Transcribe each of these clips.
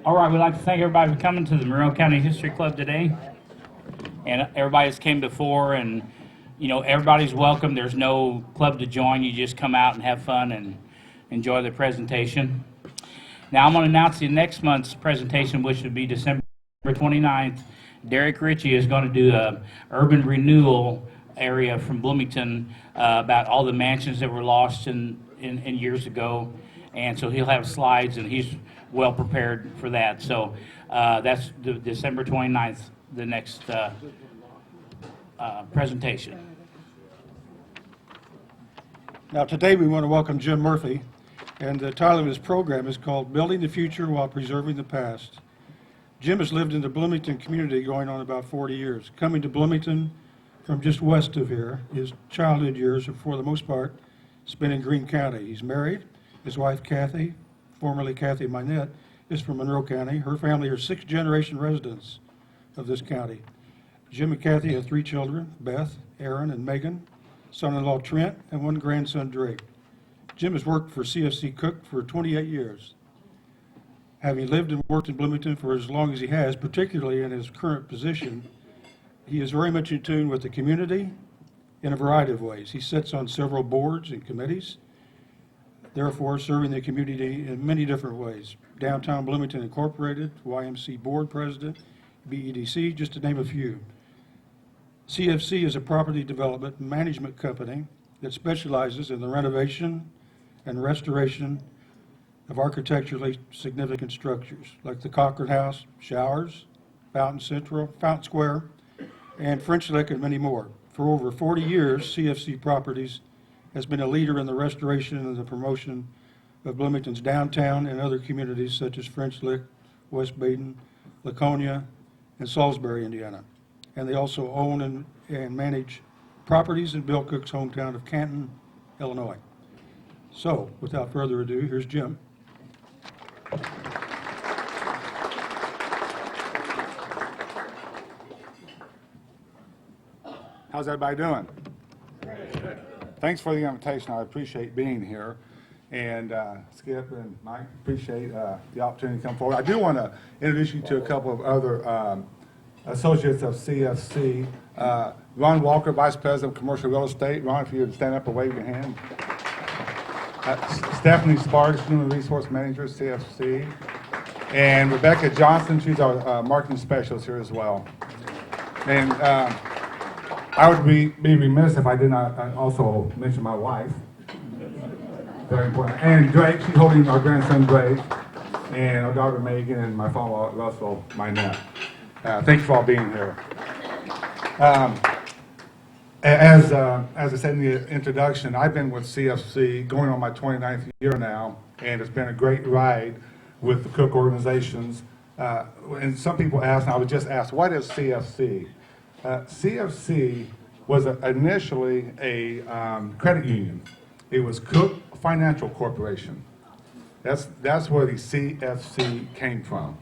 All right, we'd like to thank everybody for coming to the Monroe County History Club today. And everybody that's came before, and everybody's welcome. There's no club to join. You just come out and have fun and enjoy the presentation. Now I'm going to announce the next month's presentation, which would be December 29th. Derek Ritchie is going to do a urban renewal area from Bloomington about all the mansions that were lost in years ago. And so he'll have slides, and he's well prepared for that. So that's the December 29th, the next presentation. Now today we want to welcome Jim Murphy, and the title of his program is called Building the Future While Preserving the Past. Jim has lived in the Bloomington community going on about 40 years. Coming to Bloomington from just west of here, his childhood years are for the most part spent in Greene County. He's married. His wife Kathy, formerly Kathy Minette, is from Monroe County. Her family are sixth-generation residents of this county. Jim and Kathy have 3 children, Beth, Aaron, and Megan, son-in-law Trent, and 1 grandson, Drake. Jim has worked for CFC Cook for 28 years. Having lived and worked in Bloomington for as long as he has, particularly in his current position, he is very much in tune with the community in a variety of ways. He sits on several boards and committees, therefore serving the community in many different ways. Downtown Bloomington Incorporated, YMC Board President, BEDC, just to name a few. CFC is a property development and management company that specializes in the renovation and restoration of architecturally significant structures like the Cochran House, Showers, Fountain Central, Fountain Square, and French Lick, and many more. For over 40 years, CFC Properties has been a leader in the restoration and the promotion of Bloomington's downtown and other communities such as French Lick, West Baden, Laconia, and Salisbury, Indiana. And they also own and manage properties in Bill Cook's hometown of Canton, Illinois. So, without further ado, here's Jim. How's everybody doing? Thanks for the invitation. I appreciate being here. And Skip and Mike, appreciate the opportunity to come forward. I do want to introduce you to a couple of other associates of CFC. Ron Walker, Vice President of Commercial Real Estate. Ron, if you would stand up and wave your hand. Stephanie Sparks, Human Resource Manager, CFC. And Rebecca Johnson, she's our marketing specialist here as well. And I would be remiss if I did not also mention my wife. Very important. And Drake, she's holding our grandson Drake, and our daughter Megan, and my father Russell, my net. Thank you for all being here. As I said in the introduction, I've been with CFC going on my 29th year now, and it's been a great ride with the Cook organizations. And some people ask, and I was just asked, what is CFC? CFC was initially a credit union. It was Cook Financial Corporation. That's where the CFC came from.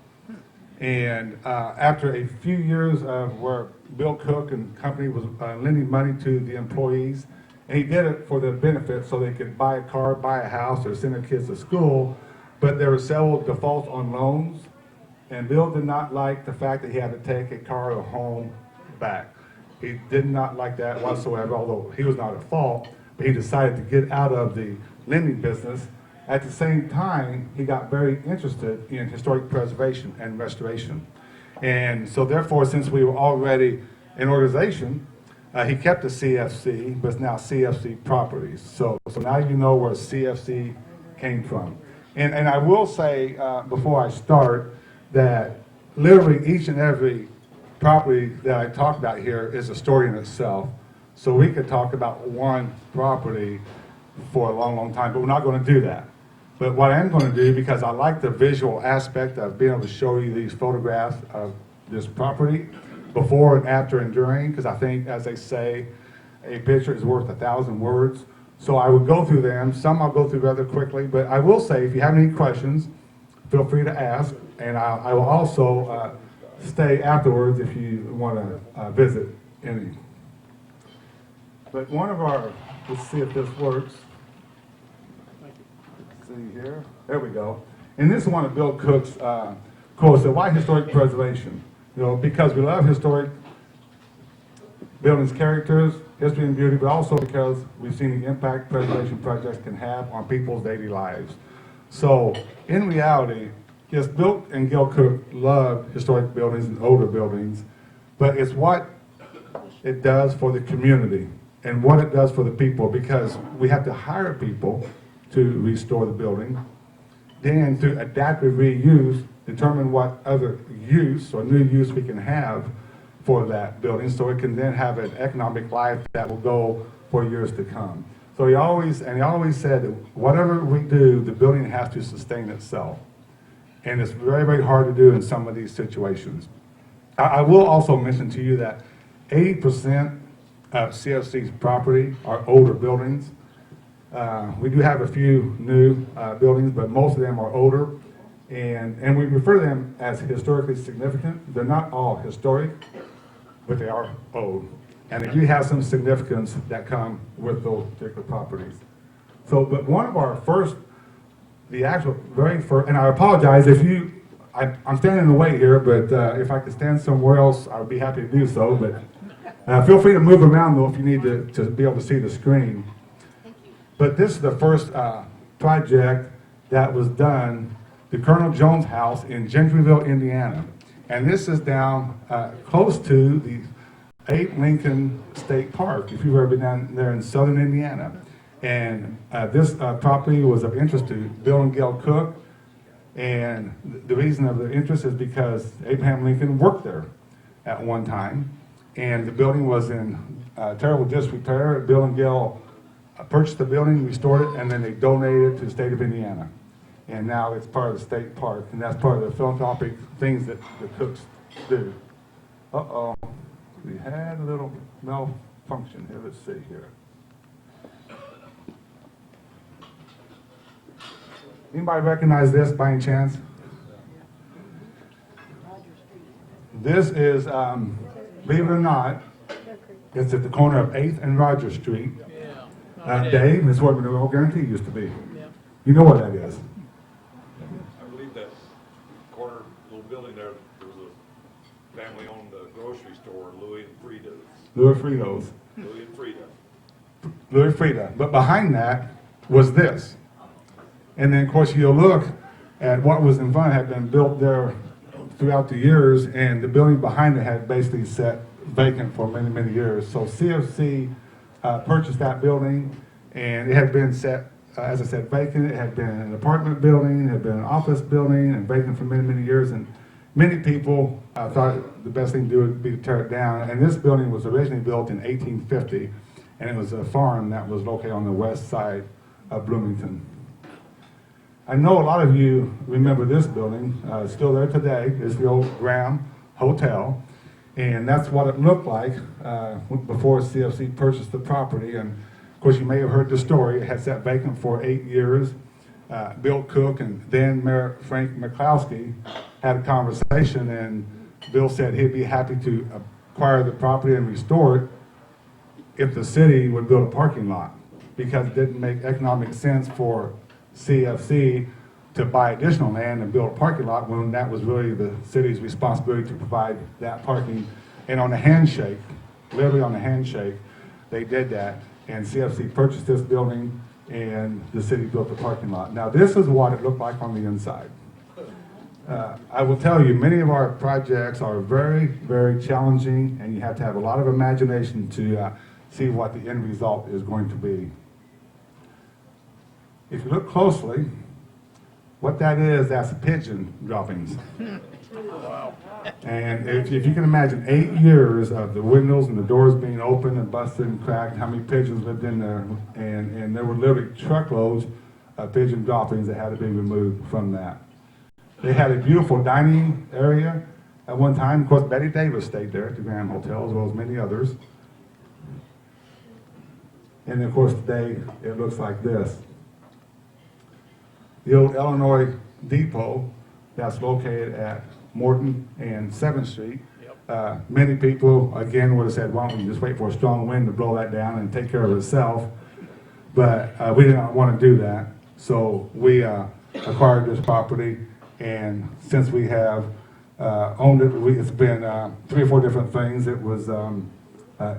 And after a few years of where Bill Cook and company was lending money to the employees, and he did it for their benefit so they could buy a car, buy a house, or send their kids to school, but there were several defaults on loans, and Bill did not like the fact that he had to take a car or home back. He did not like that whatsoever, although he was not at fault, but he decided to get out of the lending business. At the same time, he got very interested in historic preservation and restoration. And so therefore, since we were already an organization, he kept the CFC, but it's now CFC Properties. So now you know where CFC came from. And I will say, before I start, that literally each and every property that I talk about here is a story in itself. So we could talk about one property for a long, long time, but we're not going to do that. But what I am going to do, because I like the visual aspect of being able to show you these photographs of this property, before and after and during, because I think, as they say, a picture is worth 1,000 words. So I would go through them. Some I'll go through rather quickly, but I will say, if you have any questions, feel free to ask, and I will also stay afterwards if you want to visit any. But one of our, let's see if this works. Let's see here. There we go. And this is one of Bill Cook's Cool, so why historic preservation? Because we love historic buildings' characters, history and beauty, but also because we've seen the impact preservation projects can have on people's daily lives. So, in reality, yes, Bill and Gail Cook love historic buildings and older buildings, but it's what it does for the community and what it does for the people, because we have to hire people to restore the building, then to adaptive reuse, determine what other use or new use we can have for that building, so it can then have an economic life that will go for years to come. So he always said that whatever we do, the building has to sustain itself. And it's very, very hard to do in some of these situations. I will also mention to you that 80% of CFC's property are older buildings. We do have a few new buildings, but most of them are older. And we refer to them as historically significant. They're not all historic, but they are old. And they do have some significance that come with those particular properties. So, but one of our first, the actual very first, and I apologize if I'm standing in the way here, but if I could stand somewhere else, I would be happy to do so. But feel free to move around though if you need to be able to see the screen. But this is the first project that was done, the Colonel Jones House in Gentryville, Indiana. And this is down close to the Abe Lincoln State Park, if you've ever been down there in southern Indiana. And this property was of interest to Bill and Gail Cook. And the reason of the interest is because Abraham Lincoln worked there at one time. And the building was in terrible disrepair. Bill and Gail purchased the building, restored it, and then they donated it to the state of Indiana. And now it's part of the state park, and that's part of the philanthropic things that the Cooks do. Uh-oh, we had a little malfunction here. Let's see here. Anybody recognize this by any chance? This is, believe it or not, it's at the corner of 8th and Rogers Street. Dave, this is where Monroe Guarantee used to be. You know what that is? I believe that corner little building there was a family-owned grocery store, Louis and Frida's. Louis Fritos. Louis and Frida. Louis Frida. But behind that was this. And then, of course, you'll look at what was in front, had been built there throughout the years, and the building behind it had basically sat vacant for many, many years. So CFC purchased that building, and it had been set, as I said, vacant. It had been an apartment building, it had been an office building, and vacant for many, many years. And many people thought the best thing to do would be to tear it down. And this building was originally built in 1850, and it was a farm that was located on the west side of Bloomington. I know a lot of you remember this building. It's still there today. It's the old Graham Hotel. And that's what it looked like before CFC purchased the property. And of course, you may have heard the story. It had sat vacant for 8 years. Bill Cook and then Mayor Frank McCloskey had a conversation, and Bill said he'd be happy to acquire the property and restore it if the city would build a parking lot, because it didn't make economic sense for CFC to buy additional land and build a parking lot when that was really the city's responsibility to provide that parking. And on a handshake, literally on a handshake, they did that, and CFC purchased this building and the city built the parking lot. Now this is what it looked like on the inside. I will tell you, many of our projects are very, very challenging, and you have to have a lot of imagination to see what the end result is going to be. If you look closely, what that is, that's pigeon droppings. Wow. And if you can imagine 8 years of the windows and the doors being open and busted and cracked, how many pigeons lived in there, and there were literally truckloads of pigeon droppings that had to be removed from that. They had a beautiful dining area at one time. Of course, Betty Davis stayed there at the Grand Hotel, as well as many others. And of course, today, it looks like this. The old Illinois Depot that's located at Morton and 7th Street. Yep. Many people, again, would have said, why don't we just wait for a strong wind to blow that down and take care of itself? But we did not want to do that. So we acquired this property, and since we have owned it. It's been 3 or 4 different things. It was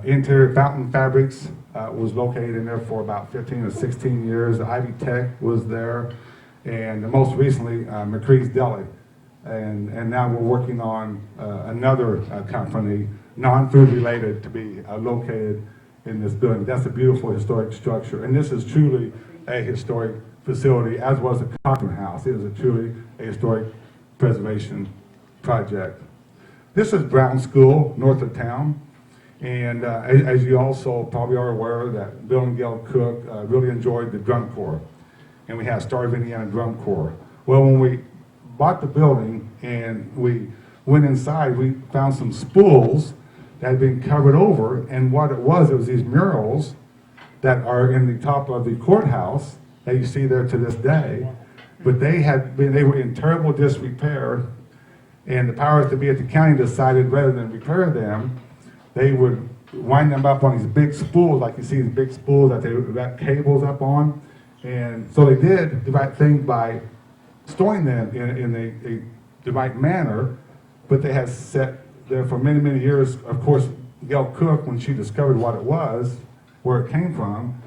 interior fountain fabrics, was located in there for about 15 or 16 years. Ivy Tech was there, and most recently McCree's Deli. And now we're working on another company, non-food related, to be located in this building. That's a beautiful historic structure, and this is truly a historic facility, as was the Cochran House. It is truly a historic preservation project. This is Brown School, north of town, and as you also probably are aware, that Bill and Gail Cook really enjoyed the drum corps, and we have Star of Indiana Drum Corps. Well, when we bought the building and we went inside, we found some spools that had been covered over, and what it was these murals that are in the top of the courthouse that you see there to this day. But they were in terrible disrepair, and the powers that be at the county decided rather than repair them, they would wind them up on these big spools, like you see these big spools that they wrap cables up on. And so they did the right thing by storing them in the right manner, but they had set there for many, many years. Of course, Gail Cook, when she discovered what it was, where it came from,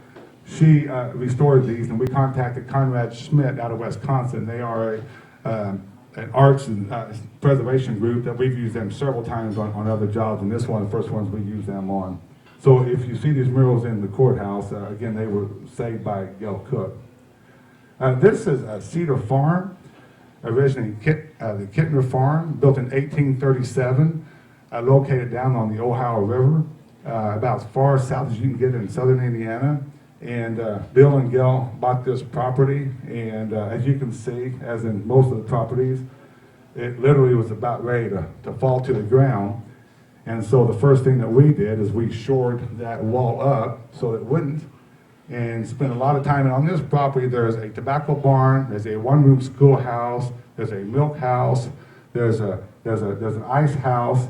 she restored these, and we contacted Conrad Schmidt out of Wisconsin. They are an arts and preservation group that we've used them several times on other jobs, and this one, the first ones we used them on. So if you see these murals in the courthouse, again, they were saved by Gail Cook. This is Cedar Farm, originally the Kittner Farm, built in 1837, located down on the Ohio River, about as far south as you can get in southern Indiana. And Bill and Gail bought this property, and as you can see, as in most of the properties, it literally was about ready to fall to the ground. And so the first thing that we did is we shored that wall up so it wouldn't, and spent a lot of time. And on this property, there's a tobacco barn, there's a one-room schoolhouse, there's a milk house, there's an ice house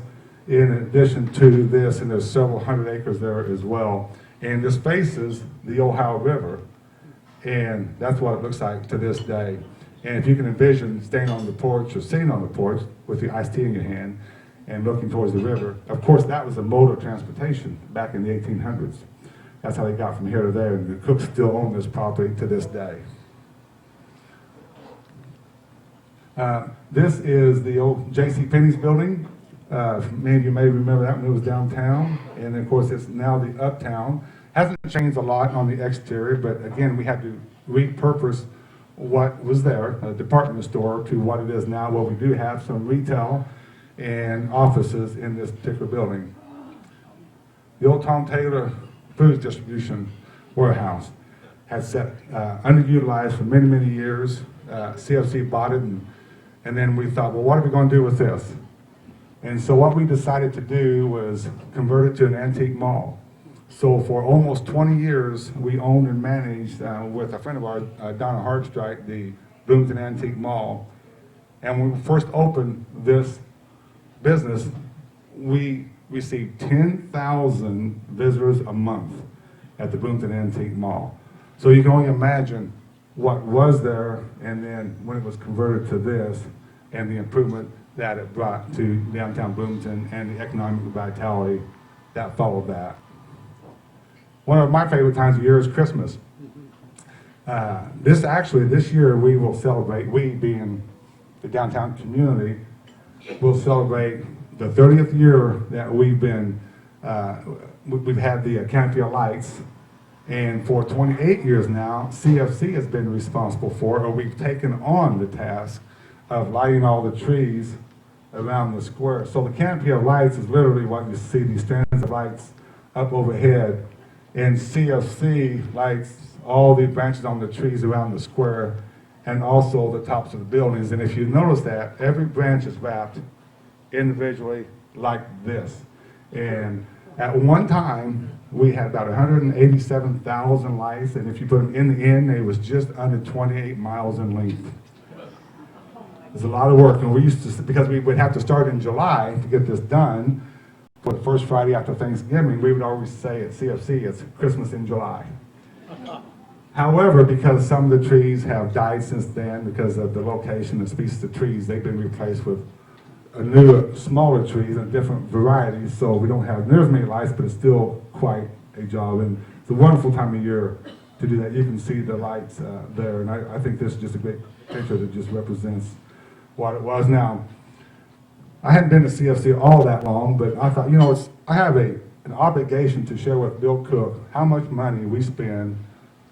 in addition to this, and there's several hundred acres there as well. And this faces the Ohio River, and that's what it looks like to this day. And if you can envision staying on the porch or sitting on the porch with your iced tea in your hand and looking towards the river, of course that was a mode of transportation back in the 1800s. That's how they got from here to there, and the Cooks still own this property to this day. This is the old J.C. Penney's building. Many of you may remember that when it was downtown, and of course it's now the uptown. Hasn't changed a lot on the exterior, but again, we had to repurpose what was there, a department store, to what it is now, where we do have some retail and offices in this particular building. The old Tom Taylor Foods Distribution Warehouse has sat underutilized for many, many years. CFC bought it, and then we thought, well, what are we going to do with this? And so what we decided to do was convert it to an antique mall. So for almost 20 years, we owned and managed with a friend of ours, Donna Hartstrike, the Bloomington Antique Mall. And when we first opened this business, we received 10,000 visitors a month at the Bloomington Antique Mall. So you can only imagine what was there, and then when it was converted to this, and the improvement that it brought to downtown Bloomington and the economic vitality that followed that. One of my favorite times of year is Christmas. This year we will celebrate, we being the downtown community, will celebrate the 30th year that we've had the canopy of lights. And for 28 years now, CFC has been responsible for, or we've taken on the task of lighting all the trees around the square. So the canopy of lights is literally what you see, these strands of lights up overhead. And CFC lights all the branches on the trees around the square, and also the tops of the buildings. And if you notice that, every branch is wrapped individually like this. And at one time, we had about 187,000 lights, and if you put them in the end, it was just under 28 miles in length. It's a lot of work, and we used to, because we would have to start in July to get this done, for the first Friday after Thanksgiving, we would always say at CFC, it's Christmas in July. However, because some of the trees have died since then, because of the location and species of trees, they've been replaced with a new, smaller trees and different varieties, so we don't have near as many lights, but it's still quite a job. And it's a wonderful time of year to do that. You can see the lights there, and I think this is just a great picture that just represents what it was. Now, I hadn't been to CFC all that long, but I thought, I have an obligation to share with Bill Cook how much money we spend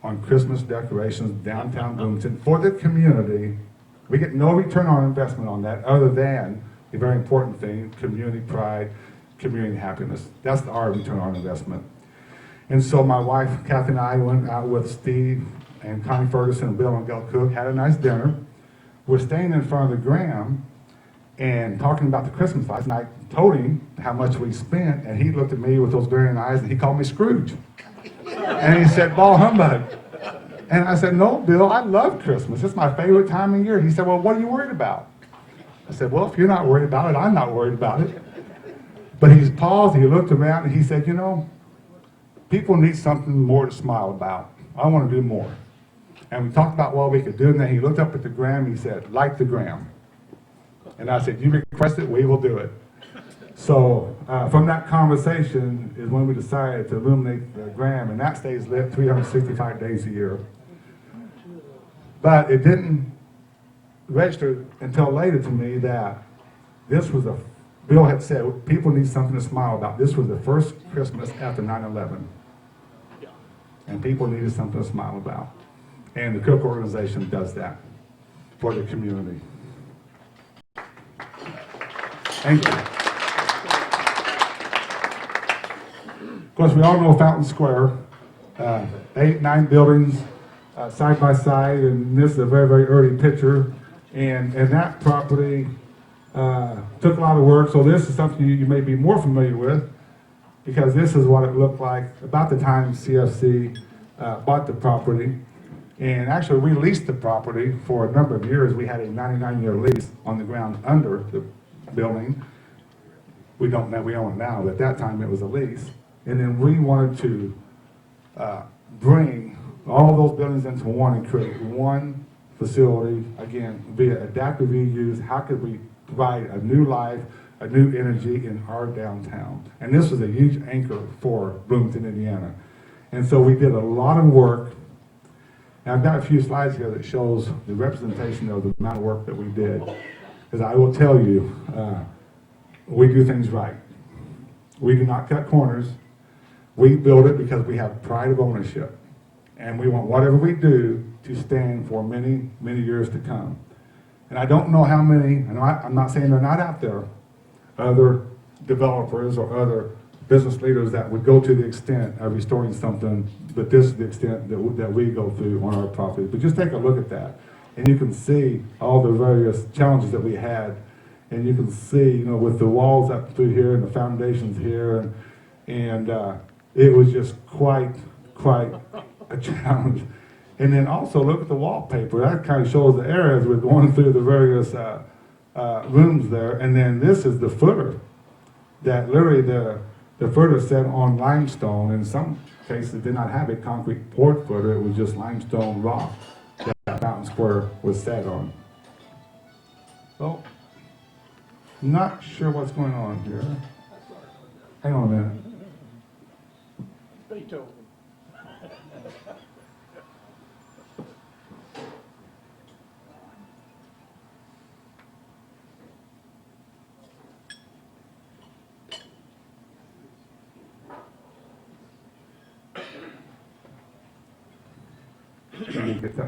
on Christmas decorations downtown Bloomington for the community. We get no return on investment on that other than a very important thing, community pride, community happiness. That's our return on investment. And so my wife, Kathy, and I went out with Steve and Connie Ferguson and Bill and Gail Cook, had a nice dinner. We're staying in front of the Graham and talking about the Christmas lights, and I told him how much we spent, and he looked at me with those glaring eyes, and he called me Scrooge. And he said, ball humbug. And I said, no, Bill, I love Christmas. It's my favorite time of year. He said, well, what are you worried about? I said, well, if you're not worried about it, I'm not worried about it. But he paused, he looked around, and he said, people need something more to smile about. I want to do more. And we talked about what we could do, and then he looked up at the Graham, and he said, light the Graham. And I said, you request it, we will do it. So from that conversation is when we decided to illuminate the Graham, and that stays lit 365 days a year. But it didn't register until later to me that this was Bill had said, people need something to smile about. This was the first Christmas after 9/11. And people needed something to smile about. And the Cook organization does that for the community. Thank you. Of course, we all know Fountain Square, 8, 9 buildings side by side, and this is a very, very early picture. And that property took a lot of work, so this is something you may be more familiar with, because this is what it looked like about the time CFC bought the property. And actually, we leased the property for a number of years. We had a 99-year lease on the ground under the building. We don't know, we own it now, but at that time it was a lease. And then we wanted to bring all those buildings into one and create one facility, again, via adaptive reuse. How could we provide a new life, a new energy in our downtown? And this was a huge anchor for Bloomington, Indiana. And so we did a lot of work. And I've got a few slides here that shows the representation of the amount of work that we did. Because I will tell you, we do things right. We do not cut corners. We build it because we have pride of ownership. And we want whatever we do to stand for many, many years to come. And I don't know how many, and I'm not saying they're not out there, other developers or other business leaders that would go to the extent of restoring something, but this is the extent that we go through on our property. But just take a look at that, and you can see all the various challenges that we had, and you can see, with the walls up through here and the foundations here, and it was just quite a challenge. And then also look at the wallpaper. That kind of shows the areas we're going through the various rooms there. And then this is the footer that literally the footer set on limestone. In some cases did not have a concrete poured footer. It was just limestone rock that Fountain Square was set on. So, not sure what's going on here. Hang on a minute. Beethoven.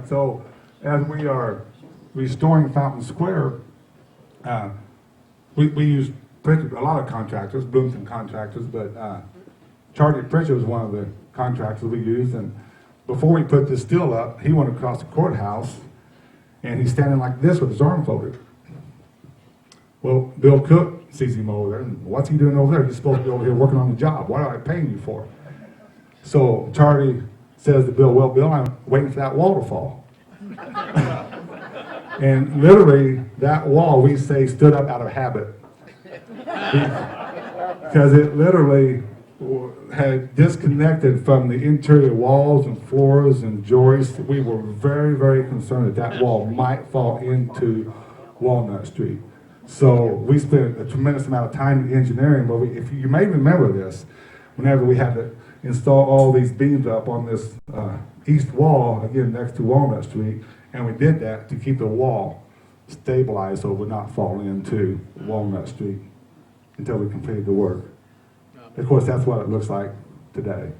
So, as we are restoring Fountain Square, we use a lot of contractors, Bloomington contractors, but Charlie Pritchard was one of the contractors we used. And before we put this still up, he went across the courthouse, and he's standing like this with his arm folded. Well, Bill Cook sees him over there, and what's he doing over there? He's supposed to be over here working on the job. What am I paying you for? So Charlie says to Bill, well, Bill, I'm waiting for that wall to fall. And literally, that wall, we say, stood up out of habit. Because it literally had disconnected from the interior walls and floors and joists. We were very, very concerned that that wall might fall into Walnut Street. So we spent a tremendous amount of time in engineering, but if you may remember this, whenever we had to install all these beams up on this east wall, again next to Walnut Street, and we did that to keep the wall stabilized so it would not fall into Walnut Street until we completed the work. Of course, that's what it looks like today.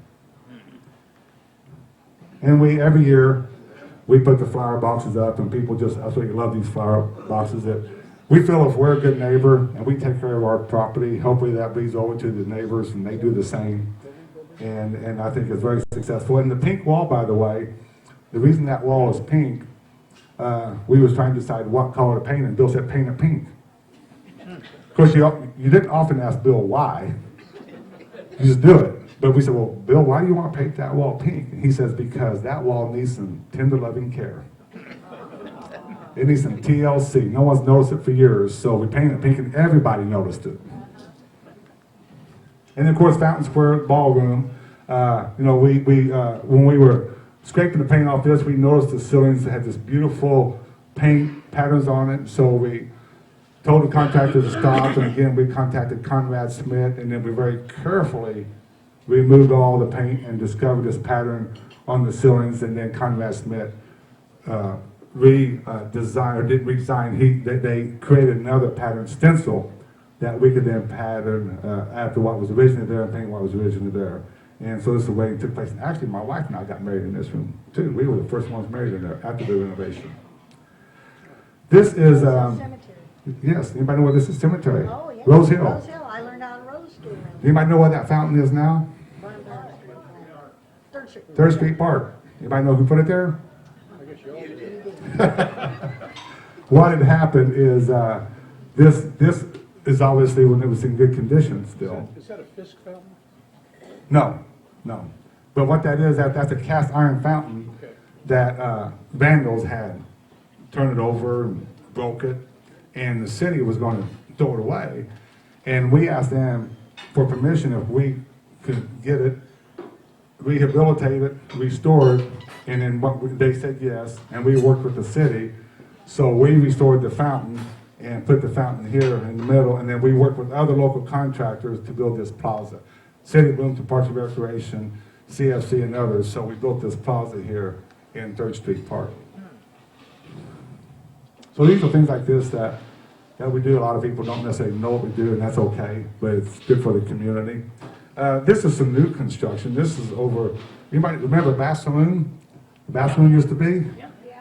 And every year, we put the flower boxes up, and people just absolutely love these flower boxes. That we feel if we're a good neighbor and we take care of our property, hopefully that bleeds over to the neighbors and they do the same. And I think it's very successful. And the pink wall, by the way, the reason that wall is pink, we was trying to decide what color to paint, and Bill said paint it pink. Of course, you didn't often ask Bill why. You just do it. But we said, well, Bill, why do you want to paint that wall pink? And he says, because that wall needs some tender loving care. It needs some TLC. No one's noticed it for years, so we painted it pink, and everybody noticed it. And of course, Fountain Square Ballroom. When we were scraping the paint off this, we noticed the ceilings had this beautiful paint patterns on it. So we told the contractor to stop, and again, we contacted Conrad Smith, and then we very carefully removed all the paint and discovered this pattern on the ceilings, and then Conrad Smith they created another pattern stencil that we could then pattern after what was originally there and paint what was originally there. And so this is the way it took place. And actually, my wife and I got married in this room, too. We were the first ones married in there after the renovation. This is, yes, anybody know where this is? Cemetery? Oh, yeah. Rose Hill. Rose Hill. I learned on Rose Street. Anybody know where that fountain is now? 3rd Street. 3rd Street Park. Anybody know who put it there? I guess you all did. What had happened is this is obviously when it was in good condition still. Is that a Fisk fountain? No. But what that is, that's a cast iron fountain that vandals had turned it over and broke it, and the city was going to throw it away. And we asked them for permission if we could get it, rehabilitate it, restore it, and then they said yes, and we worked with the city. So we restored the fountain and put the fountain here in the middle, and then we worked with other local contractors to build this plaza. City of Bloomington Parks and Recreation, CFC, and others. So we built this plaza here in 3rd Street Park. So these are things like this that we do. A lot of people don't necessarily know what we do, and that's okay, but it's good for the community. This is some new construction. This is over, you might remember Bass Saloon? Bass Saloon used to be?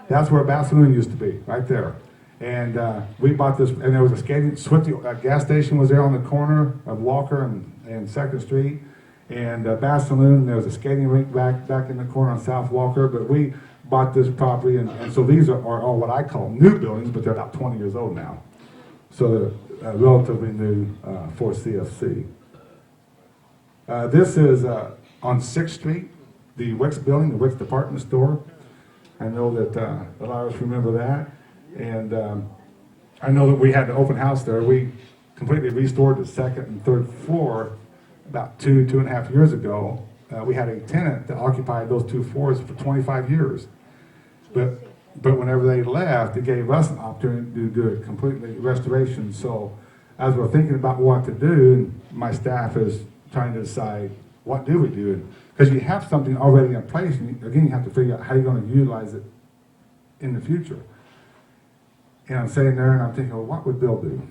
That's where Bass Saloon used to be, right there. And we bought this, and there was a skating, Swifty gas station was there on the corner of Walker and 2nd Street. And Bass Saloon, there was a skating rink back in the corner on South Walker, but we bought this property, and so these are all what I call new buildings, but they're about 20 years old now. So they're relatively new for CFC. This is on 6th Street, the Wicks building, the Wicks department store. I know that a lot of us remember that. And I know that we had an open house there. We completely restored the 2nd and 3rd floor about 2.5 years ago. We had a tenant that occupied those 2 floors for 25 years. But whenever they left, it gave us an opportunity to do a completely restoration. So as we're thinking about what to do, my staff is trying to decide what do we do. Because you have something already in place, and again, you have to figure out how you're going to utilize it in the future. And I'm sitting there and I'm thinking, well, what would Bill do?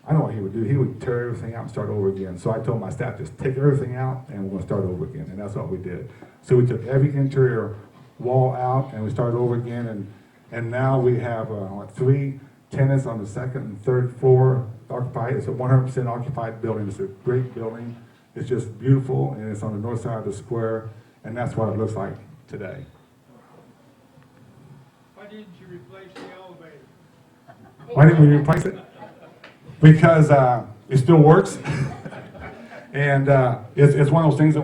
I know what he would do. He would tear everything out and start over again. So I told my staff, just take everything out and we're going to start over again. And that's what we did. So we took every interior wall out and we started over again. And now we have 3 tenants on the 2nd and 3rd floor occupied. It's a 100% occupied building. It's a great building. It's just beautiful, and it's on the north side of the square. And that's what it looks like today. Why didn't you replace the elevator? Why didn't we replace it? Because it still works. And it's one of those things that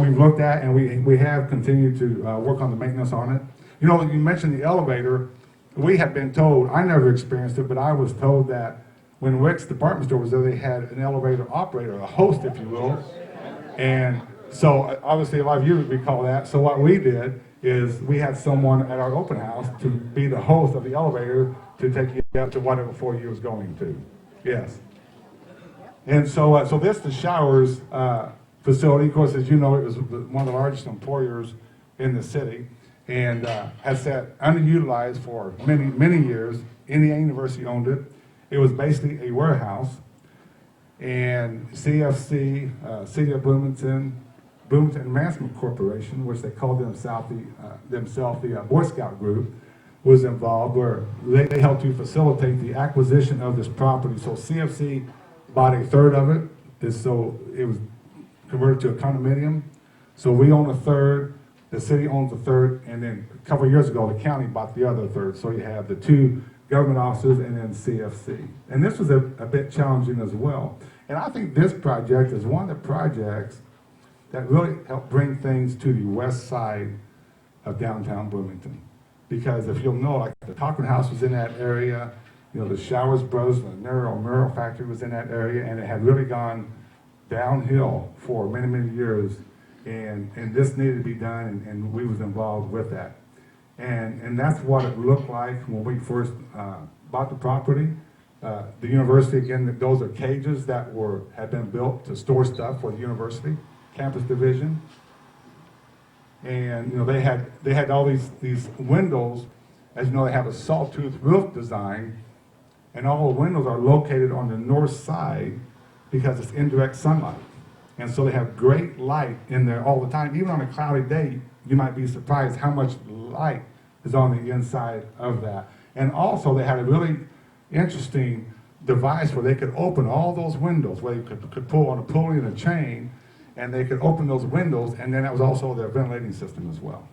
we've looked at, and we have continued to work on the maintenance on it. You know, you mentioned the elevator. We have been told, I never experienced it, but I was told that when Rick's department store was there, they had an elevator operator, a host, if you will. And so obviously a lot of you recall that. So what we did is we had someone at our open house to be the host of the elevator to take you up to whatever floor you was going to. Yes. And so, so this, the showers facility, of course, as you know, it was one of the largest employers in the city, and has sat underutilized for many, many years. Indiana University owned it. It was basically a warehouse, and CFC, City of Bloomington, Bloomington Advancement Corporation, which they called themselves the Boy Scout group, was involved, where they helped to facilitate the acquisition of this property. So CFC bought a third of it, so it was converted to a condominium. So we own a third, the city owns a third, and then a couple of years ago, the county bought the other third. So you have the two government offices and then CFC. And this was a bit challenging as well. And I think this project is one of the projects that really helped bring things to the west side of downtown Bloomington. Because if you'll know, like the Cochran House was in that area, you know, the Showers Bros, the Monroe factory was in that area, and it had really gone downhill for many, many years. And this needed to be done, and we was involved with that. And that's what it looked like when we first bought the property. The university, again, those are cages that had been built to store stuff for the university campus division. And you know, they had all these windows. As you know, they have a sawtooth roof design, and all the windows are located on the north side because it's indirect sunlight. And so they have great light in there all the time. Even on a cloudy day, you might be surprised how much light is on the inside of that. And also they had a really interesting device where they could open all those windows, where you could pull on a pulley and a chain, and they could open those windows, and then that was also their ventilating system as well.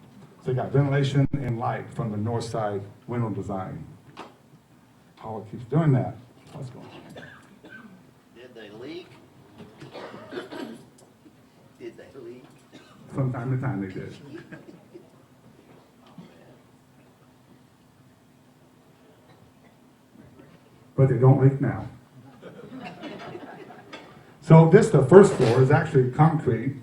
So you got ventilation and light from the north side window design. Paula keeps doing that. What's going on? Did they leak? Did they leak? From time to time they did. But they don't leak now. So this, the first floor, is actually concrete.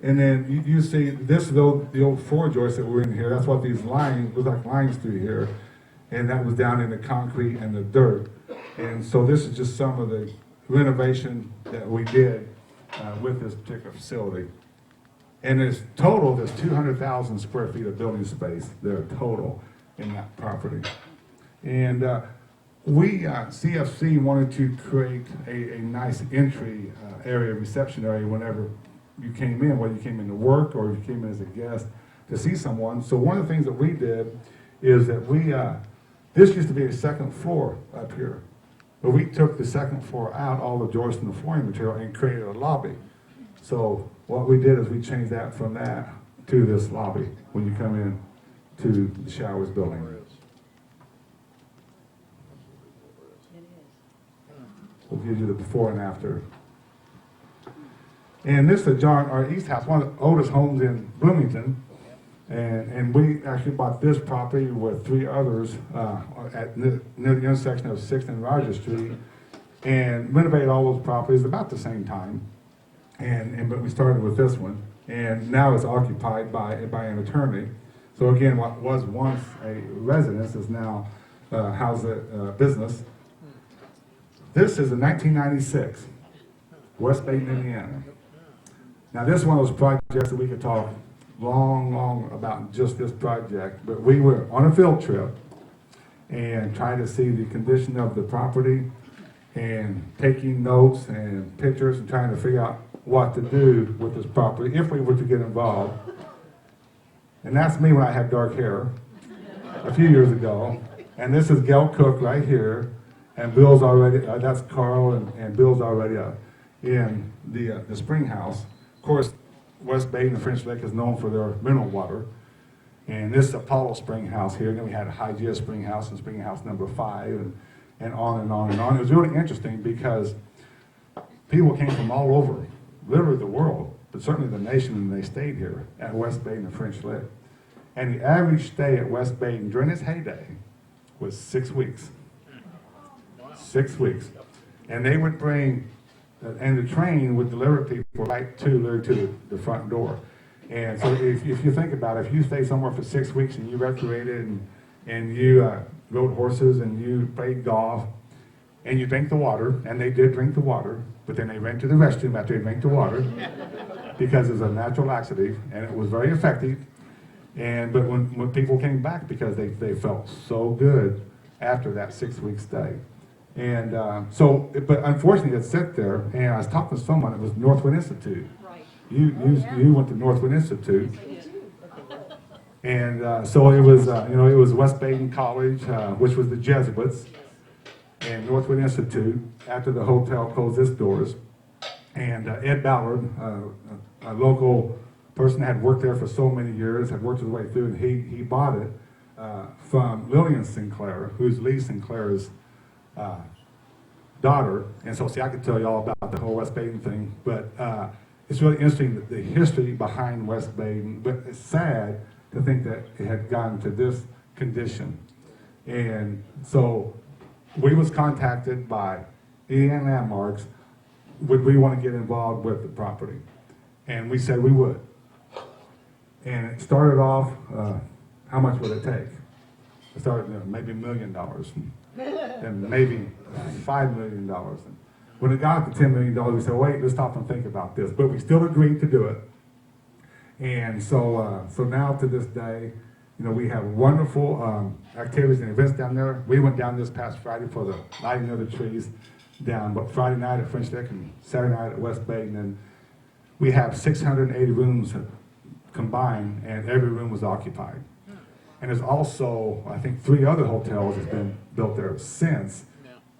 And then you see this, the old floor joists that were in here. That's what these lines, look like lines through here. And that was down in the concrete and the dirt. And so this is just some of the renovation that we did with this particular facility. And there's 200,000 square feet of building space there total in that property. And we, CFC, wanted to create a nice entry area, reception area, whenever you came in, whether you came in to work or if you came in as a guest to see someone. So one of the things that we did is that we, this used to be a second floor up here. But we took the second floor out, all the joists and the flooring material, and created a lobby. So what we did is we changed that from that to this lobby when you come in to the Showers building. We'll give you the before and after. And this is our East House, one of the oldest homes in Bloomington. And we actually bought this property with three others near the intersection of 6th and Rogers Street, and renovated all those properties about the same time. But we started with this one, and now it's occupied by an attorney. So again, what was once a residence is now housed a business. This is a 1996, West Baden, Indiana. Now this is one of those projects that we could talk long about just this project, but we were on a field trip and trying to see the condition of the property and taking notes and pictures and trying to figure out what to do with this property if we were to get involved. And that's me when I had dark hair a few years ago. And this is Gail Cook right here, and Bill's already, that's Carl, and Bill's already in the spring house. Of course, West Baden and French Lake is known for their mineral water. And this is Apollo Spring House here. Then we had a Hygeia Spring House and Spring House number 5, and on and on and on. It was really interesting because people came from all over, literally the world, but certainly the nation, and they stayed here at West Baden and French Lake. And the average stay at West Baden during its heyday was 6 weeks. 6 weeks. And they would bring, and the train would deliver people right to the front door. And so if you think about it, if you stay somewhere for 6 weeks and you recreated and you rode horses and you played golf and you drank the water, and they did drink the water, but then they went to the restroom after they drank the water because it was a natural laxative and it was very effective. But when people came back because they felt so good after that 6-week stay. And but unfortunately it sat there, and I was talking to someone, it was Northwood Institute. Right. You went to Northwood Institute. And so it was, it was West Baden College, which was the Jesuits, and Northwood Institute, after the hotel closed its doors. And Ed Ballard, a local person that had worked there for so many years, had worked his way through, and he bought it from Lillian Sinclair, who's Lee Sinclair's daughter. And so, see, I could tell you all about the whole West Baden thing, but it's really interesting, the history behind West Baden, but it's sad to think that it had gotten to this condition. And so we was contacted by EN Landmarks, would we want to get involved with the property? And we said we would. And it started off, how much would it take? It started maybe $1 million, and maybe $5 million. And when it got to $10 million, we said, wait, let's stop and think about this. But we still agreed to do it. And so now to this day, we have wonderful activities and events down there. We went down this past Friday for the lighting of the trees down, but Friday night at French Lick and Saturday night at West Baden. And we have 680 rooms combined, and every room was occupied. And there's also, I think, 3 other hotels that's been built there since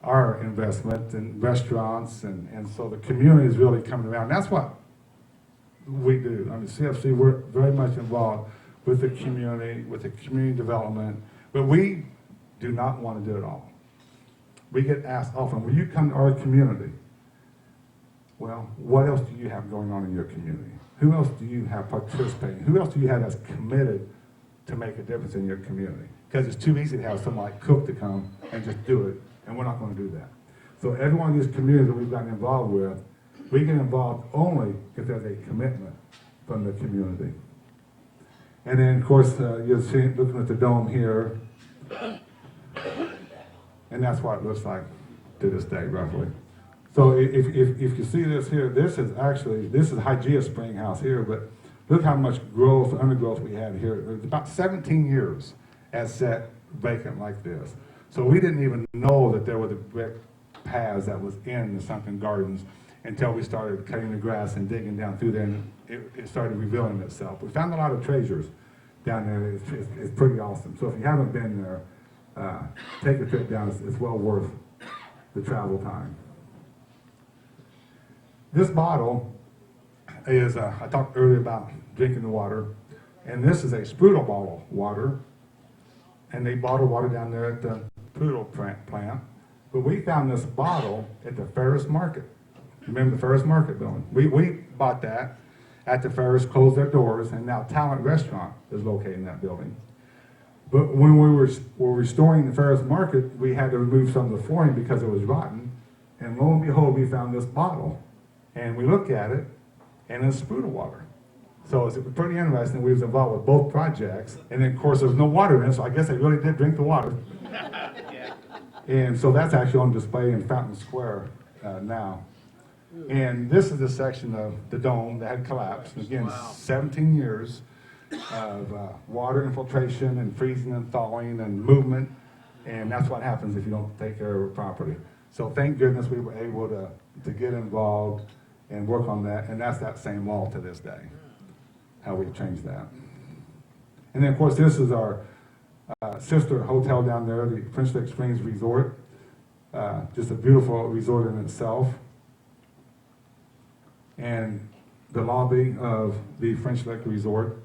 our investment, and restaurants, and so the community is really coming around. That's what we do. I mean, CFC, we're very much involved with the community development, but we do not want to do it all. We get asked often, will you come to our community? Well, what else do you have going on in your community? Who else do you have participating? Who else do you have that's committed to make a difference in your community? Because it's too easy to have somebody like Cook to come and just do it, and we're not going to do that. So every one of these communities that we've gotten involved with, we get involved only if there's a commitment from the community. And then, of course, you're seeing, looking at the dome here, and that's what it looks like to this day, roughly. So if you see this here, this is Hygeia Spring House here, but look how much growth, undergrowth we had here. It's about 17 years as set vacant like this. So we didn't even know that there were the brick paths that was in the sunken gardens until we started cutting the grass and digging down through there, and it started revealing itself. We found a lot of treasures down there. It's pretty awesome. So if you haven't been there, take a trip down. It's well worth the travel time. This bottle is, I talked earlier about drinking the water, and this is a Sprudel bottle water, and they bottle water down there at the Sprudel plant. But we found this bottle at the Ferris Market. Remember the Ferris Market building? We bought that at the Ferris, closed their doors, and now Talent Restaurant is located in that building. But when we were restoring the Ferris Market, we had to remove some of the flooring because it was rotten, and lo and behold, we found this bottle. And we looked at it, and it's Sprudel water. So it's pretty interesting. We was involved with both projects, and then of course there was no water in it, so I guess they really did drink the water. And so that's actually on display in Fountain Square now. And this is the section of the dome that had collapsed. Again, 17 years of water infiltration and freezing and thawing and movement, and that's what happens if you don't take care of a property. So thank goodness we were able to get involved and work on that, and that's that same wall to this day, how we've changed that. And then, of course, this is our sister hotel down there, the French Lick Springs Resort. Just a beautiful resort in itself. And the lobby of the French Lick Resort,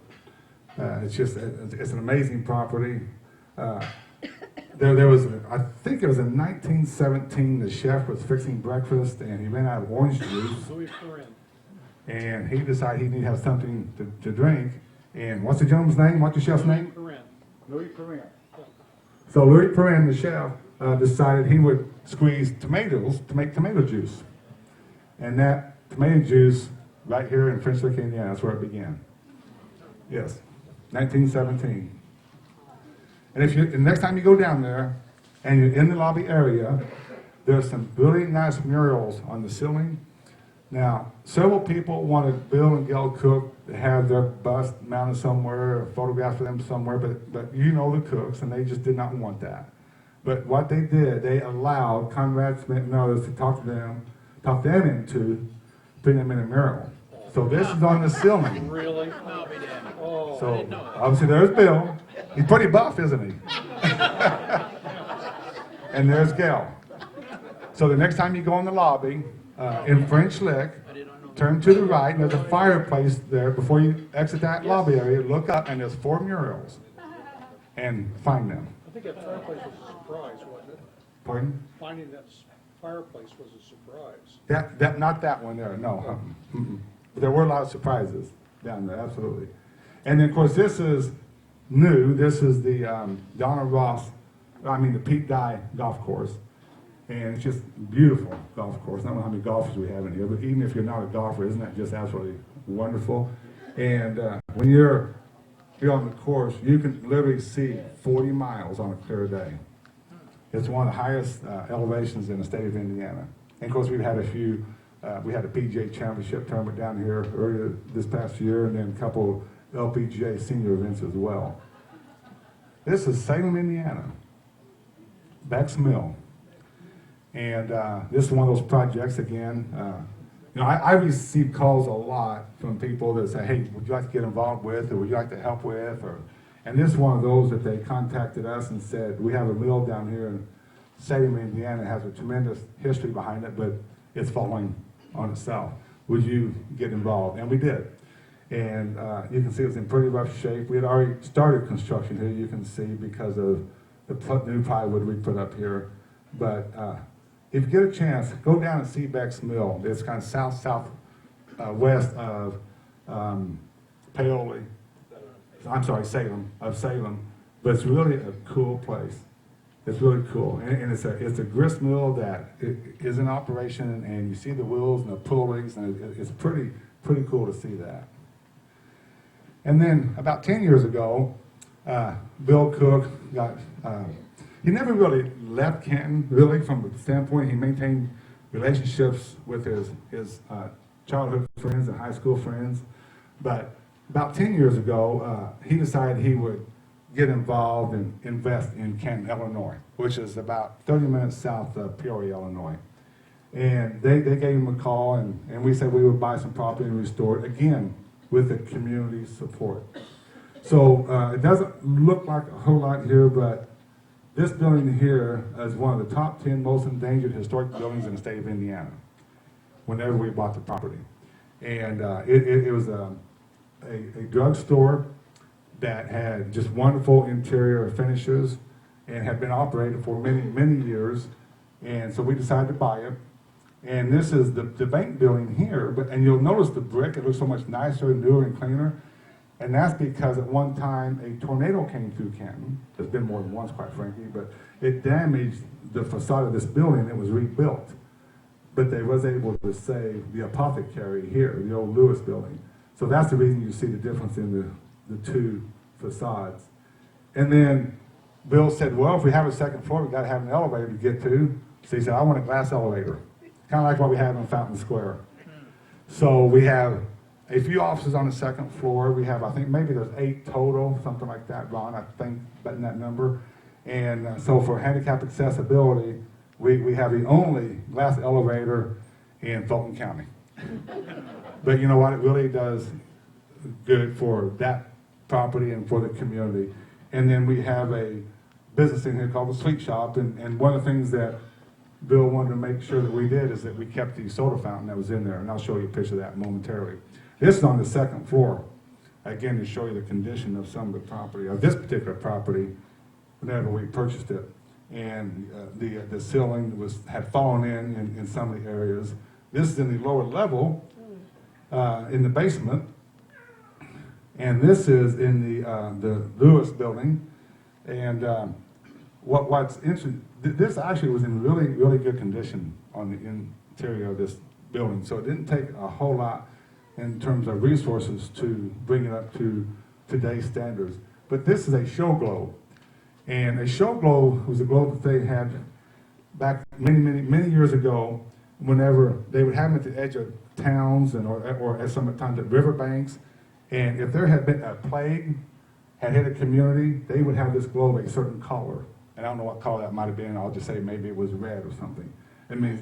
it's an amazing property. There was, I think it was in 1917, the chef was fixing breakfast and he ran out of orange juice. And he decided he needed to have something to drink. And what's the gentleman's name? What's the chef's name? Louis Perrin. So Louis Perrin, the chef, decided he would squeeze tomatoes to make tomato juice. And that tomato juice, right here in French Lick, Indiana, that's where it began. Yes, 1917. And if you, the next time you go down there and you're in the lobby area, there's some really nice murals on the ceiling. Now, several people wanted Bill and Gail Cook to have their bust mounted somewhere, or photographs of them somewhere, but you know the Cooks, and they just did not want that. But what they did, they allowed Conrad Smith and others to talk them into putting them in a mural. So this is on the ceiling. Really? So obviously there's Bill. He's pretty buff, isn't he? And there's Gail. So the next time you go in the lobby, in French Lick, turn to the right, and there's a fireplace there. Before you exit that lobby area, look up, and there's 4 murals. And find them. I think that fireplace was a surprise, wasn't it? Pardon? Finding that fireplace was a surprise. That not that one there, no. Mm-mm. But there were a lot of surprises down there, absolutely. And then, of course, this is new. This is the the Pete Dye golf course. And it's just beautiful golf course. I don't know how many golfers we have in here, but even if you're not a golfer, isn't that just absolutely wonderful? And when you're here on the course, you can literally see 40 miles on a clear day. It's one of the highest elevations in the state of Indiana. And of course, we've had a few, we had a PGA championship tournament down here earlier this past year, and then a couple LPGA senior events as well. This is Salem, Indiana, Beck's Mill. And this is one of those projects, again, I receive calls a lot from people that say, hey, would you like to get involved with, or would you like to help with, and this is one of those that they contacted us and said, we have a mill down here in Salem, Indiana, it has a tremendous history behind it, but it's falling on itself. Would you get involved? And we did. And you can see it's in pretty rough shape. We had already started construction here, you can see, because of the new plywood we put up here. But if you get a chance, go down and see Beck's Mill. It's kind of southwest of Salem, but it's really a cool place. It's really cool, and it's a grist mill that is in operation, and you see the wheels and the pulleys, and it's pretty cool to see that. And then about 10 years ago, Bill Cook got. He never really left Canton, really, from the standpoint he maintained relationships with his childhood friends and high school friends. But about 10 years ago, he decided he would get involved and invest in Canton, Illinois, which is about 30 minutes south of Peoria, Illinois. And they gave him a call, and we said we would buy some property and restore it, again, with the community support. So it doesn't look like a whole lot here, but this building here is one of the top 10 most endangered historic buildings in the state of Indiana, whenever we bought the property. And it was a drugstore that had just wonderful interior finishes and had been operated for many, many years. And so we decided to buy it. And this is the bank building here, and you'll notice the brick, it looks so much nicer, newer, and cleaner. And that's because at one time a tornado came through Canton. There's been more than once, quite frankly, but it damaged the facade of this building. It was rebuilt. But they was able to save the apothecary here, the old Lewis building. So that's the reason you see the difference in the two facades. And then Bill said, well, if we have a second floor, we've got to have an elevator to get to. So he said, I want a glass elevator. Kind of like what we have in Fountain Square. So we have a few offices on the second floor. We have, I think, maybe there's 8 total, something like that, Ron, I think, betting that number. And so for handicap accessibility, we have the only glass elevator in Fulton County. But you know what? It really does good for that property and for the community. And then we have a business in here called the Sweet Shop. And one of the things that Bill wanted to make sure that we did is that we kept the soda fountain that was in there. And I'll show you a picture of that momentarily. This is on the second floor, again, to show you the condition of some of the property, of this particular property, whenever we purchased it. And the ceiling had fallen in some of the areas. This is in the lower level, in the basement. And this is in the Lewis building. And what's interesting, this actually was in really, really good condition on the interior of this building. So it didn't take a whole lot in terms of resources to bring it up to today's standards. But this is a show globe. And a show globe was a globe that they had back many years ago, whenever they would have them at the edge of towns or at some times at riverbanks. And if there had been a plague had hit a community, they would have this globe a certain color. And I don't know what color that might have been. I'll just say maybe it was red or something. It means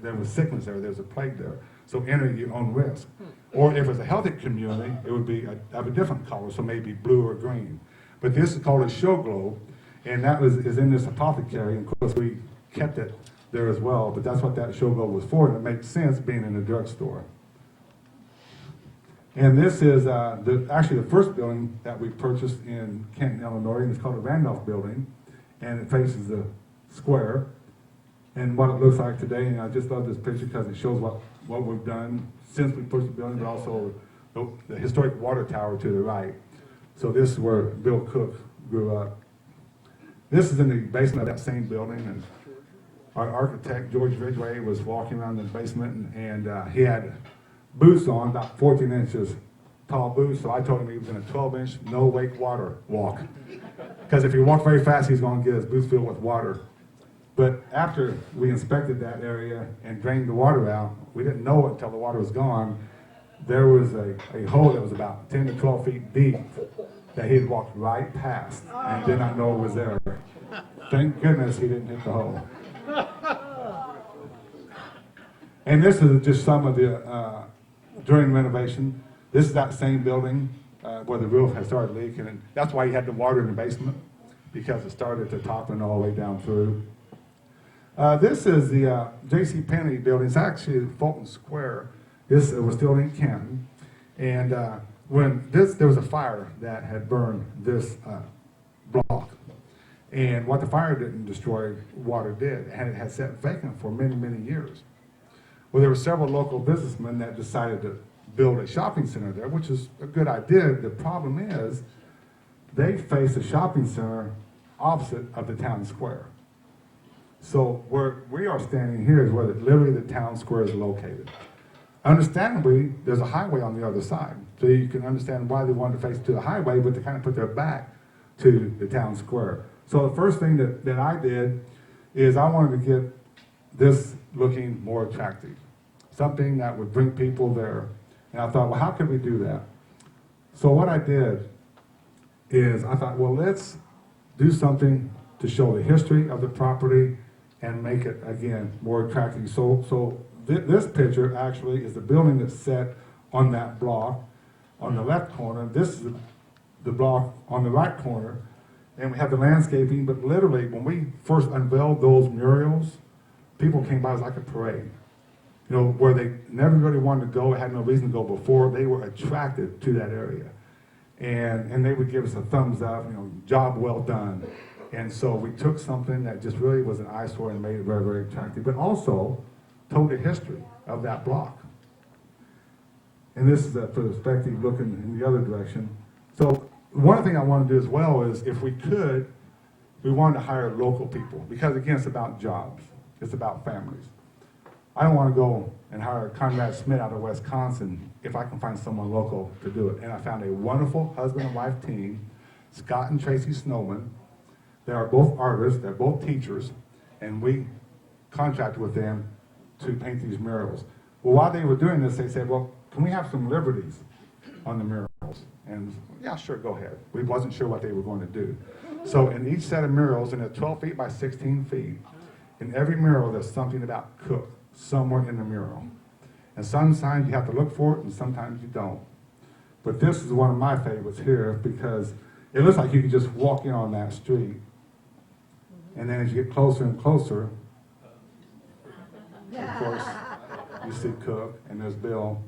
there was sickness there. There was a plague there. So enter at your own risk. Or if it was a healthy community, it would be of a different color, so maybe blue or green. But this is called a show globe, and that is in this apothecary. And of course, we kept it there as well. But that's what that show globe was for, and it makes sense being in a drugstore. And this is actually the first building that we purchased in Canton, Illinois, and it's called the Randolph Building, and it faces the square. And what it looks like today, and I just love this picture because it shows what we've done since we purchased the building, but also the historic water tower to the right. So this is where Bill Cook grew up. This is in the basement of that same building, and our architect, George Ridgway, was walking around the basement, and he had boots on, about 14 inches tall boots, so I told him he was in a 12-inch no-wake water walk. Because if he walked very fast, he's going to get his boots filled with water. But after we inspected that area and drained the water out, we didn't know it until the water was gone. There was a hole that was about 10 to 12 feet deep that he had walked right past and did not know it was there. Thank goodness he didn't hit the hole. And this is just some of the, during renovation, this is that same building where the roof had started leaking. And that's why you had the water in the basement, because it started at the top and all the way down through. This is the J.C. Penney building. It's actually Fulton Square. This was still in Canton. And there was a fire that had burned this block. And what the fire didn't destroy, water did. And it had sat vacant for many years. Well, there were several local businessmen that decided to build a shopping center there, which is a good idea. The problem is they face a shopping center opposite of the town square. So where we are standing here is where literally the town square is located. Understandably, there's a highway on the other side. So you can understand why they wanted to face to the highway, but they kind of put their back to the town square. So the first thing that I did is I wanted to get this looking more attractive. Something that would bring people there. And I thought, well, how could we do that? So what I did is I thought, well, let's do something to show the history of the property and make it, again, more attractive. So this picture actually is the building that's set on that block on the left corner. This is the block on the right corner. And we have the landscaping, but literally when we first unveiled those murals, people came by as like a parade. You know, where they never really wanted to go, had no reason to go before, they were attracted to that area. And they would give us a thumbs up, you know, job well done. And so we took something that just really was an eyesore and made it very attractive, but also told the history of that block. And this is the perspective looking in the other direction. So one thing I want to do as well is, if we could, we wanted to hire local people, because again, it's about jobs. It's about families. I don't want to go and hire Conrad Smith out of Wisconsin if I can find someone local to do it. And I found a wonderful husband and wife team, Scott and Tracy Snowman. They are both artists, they're both teachers, and we contracted with them to paint these murals. Well, while they were doing this, they said, well, can we have some liberties on the murals? And yeah, sure, go ahead. We wasn't sure what they were going to do. So in each set of murals, and they're 12 feet by 16 feet, in every mural there's something about Cook somewhere in the mural. And sometimes you have to look for it, and sometimes you don't. But this is one of my favorites here, because it looks like you can just walk in on that street. And then as you get closer and closer, of course, you see Cook, and there's Bill,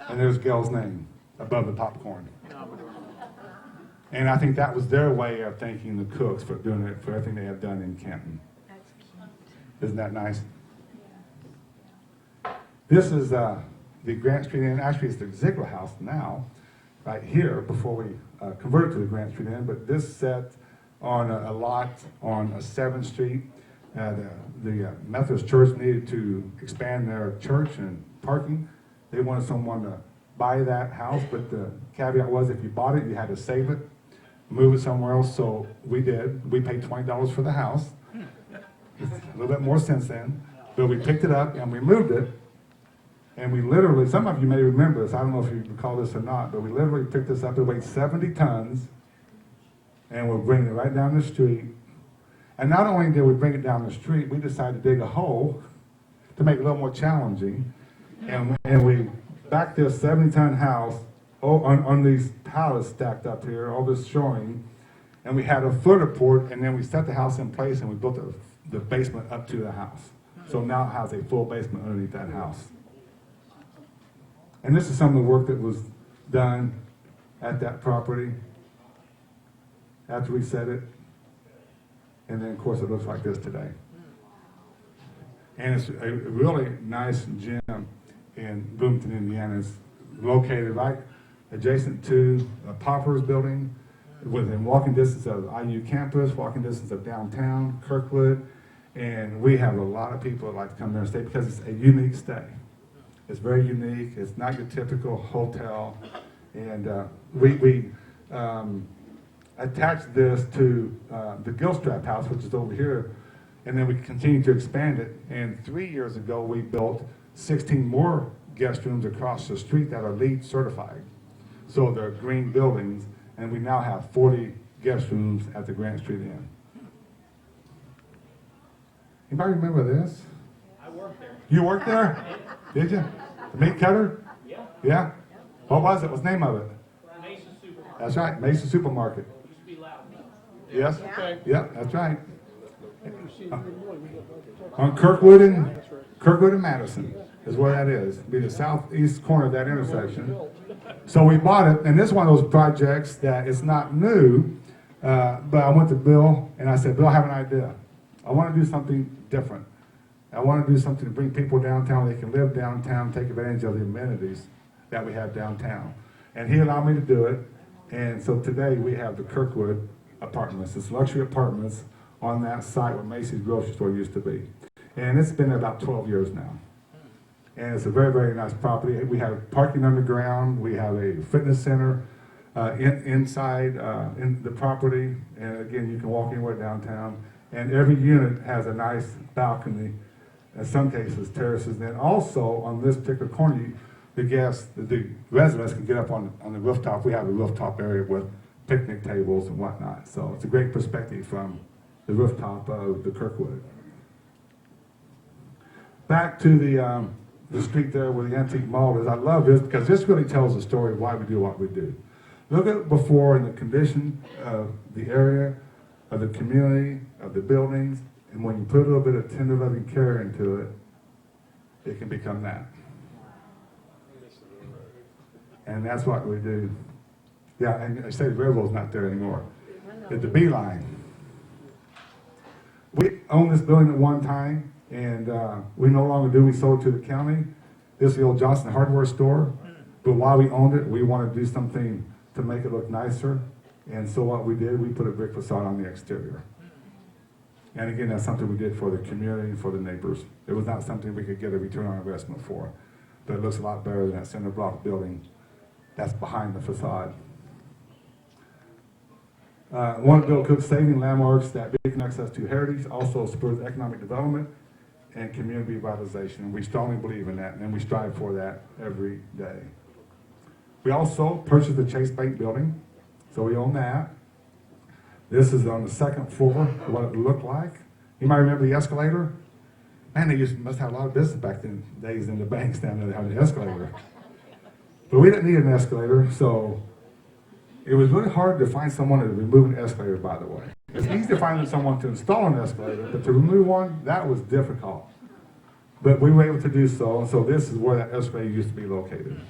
and there's Gail's name above the popcorn. And I think that was their way of thanking the Cooks for doing it, for everything they have done in Canton. Isn't that nice? This is the Grant Street Inn. Actually, it's the Ziegler House now, right here, before we converted to the Grant Street Inn. But this set on a lot on 7th Street. The Methodist Church needed to expand their church and parking. They wanted someone to buy that house, but the caveat was if you bought it, you had to save it, move it somewhere else, so we did. We paid $20 for the house. It's a little bit more since then, but we picked it up and we moved it, and we literally, some of you may remember this, I don't know if you recall this or not, but we literally picked this up, it weighed 70 tons, and we're bringing it right down the street. And not only did we bring it down the street, we decided to dig a hole to make it a little more challenging, and we backed this 70-ton house on these pallets stacked up here, all this showing, and we had a footer port, and then we set the house in place, and we built the basement up to the house. So now it has a full basement underneath that house. And this is some of the work that was done at that property after we set it. And then, of course, it looks like this today. And it's a really nice gym in Bloomington, Indiana. It's located right adjacent to a Popper's building, within walking distance of IU campus, walking distance of downtown, Kirkwood. And we have a lot of people that like to come there and stay because it's a unique stay. It's very unique. It's not your typical hotel. And we attached this to the Gilstrap House, which is over here, and then we continued to expand it. And 3 years ago, we built 16 more guest rooms across the street that are LEED certified. So they're green buildings, and we now have 40 guest rooms at the Grant Street Inn. Anybody remember this? I worked there. You worked there? Did you? The meat cutter? Yeah. Yeah? What was it? What's the name of it? Mason Supermarket. That's right, Mason Supermarket. Used to be loud. Yes? Yeah, that's right. On Kirkwood and Madison is where that is. Be the southeast corner of that intersection. So we bought it, and this is one of those projects that it's not new, but I went to Bill and I said, Bill, I have an idea. I want to do something different. I want to do something to bring people downtown. They can live downtown, take advantage of the amenities that we have downtown. And he allowed me to do it. And so today we have the Kirkwood apartments. It's luxury apartments on that site where Macy's grocery store used to be. And it's been there about 12 years now. And it's a very, very nice property. We have parking underground. We have a fitness center inside in the property. And again, you can walk anywhere downtown. And every unit has a nice balcony, in some cases terraces. And then also on this particular corner, the residents can get up on the rooftop. We have a rooftop area with picnic tables and whatnot. So it's a great perspective from the rooftop of the Kirkwood. Back to the street there where the antique mall is. I love this because this really tells the story of why we do what we do. Look at it before and the condition of the area, of the community, of the buildings, and when you put a little bit of tender loving care into it, it can become that. And that's what we do. Yeah, and I say the railroad's not there anymore. It's the Beeline. We owned this building at one time, and we no longer do. We sold it to the county. This is the old Johnson hardware store. But while we owned it, we wanted to do something to make it look nicer. And so what we did, we put a brick facade on the exterior. And again, that's something we did for the community and for the neighbors. It was not something we could get a return on investment for. But it looks a lot better than that cinder block building that's behind the facade. One of Bill Cook's saving landmarks that connects us to heritage, also spurs economic development and community revitalization. And we strongly believe in that, and we strive for that every day. We also purchased the Chase Bank building, so we own that. This is on the second floor, what it looked like. You might remember the escalator? Man, they must have a lot of business back in the days in the banks down there that had an escalator. But we didn't need an escalator, so it was really hard to find someone to remove an escalator, by the way. It's easy to find someone to install an escalator, but to remove one, that was difficult. But we were able to do so, and so this is where that escalator used to be located.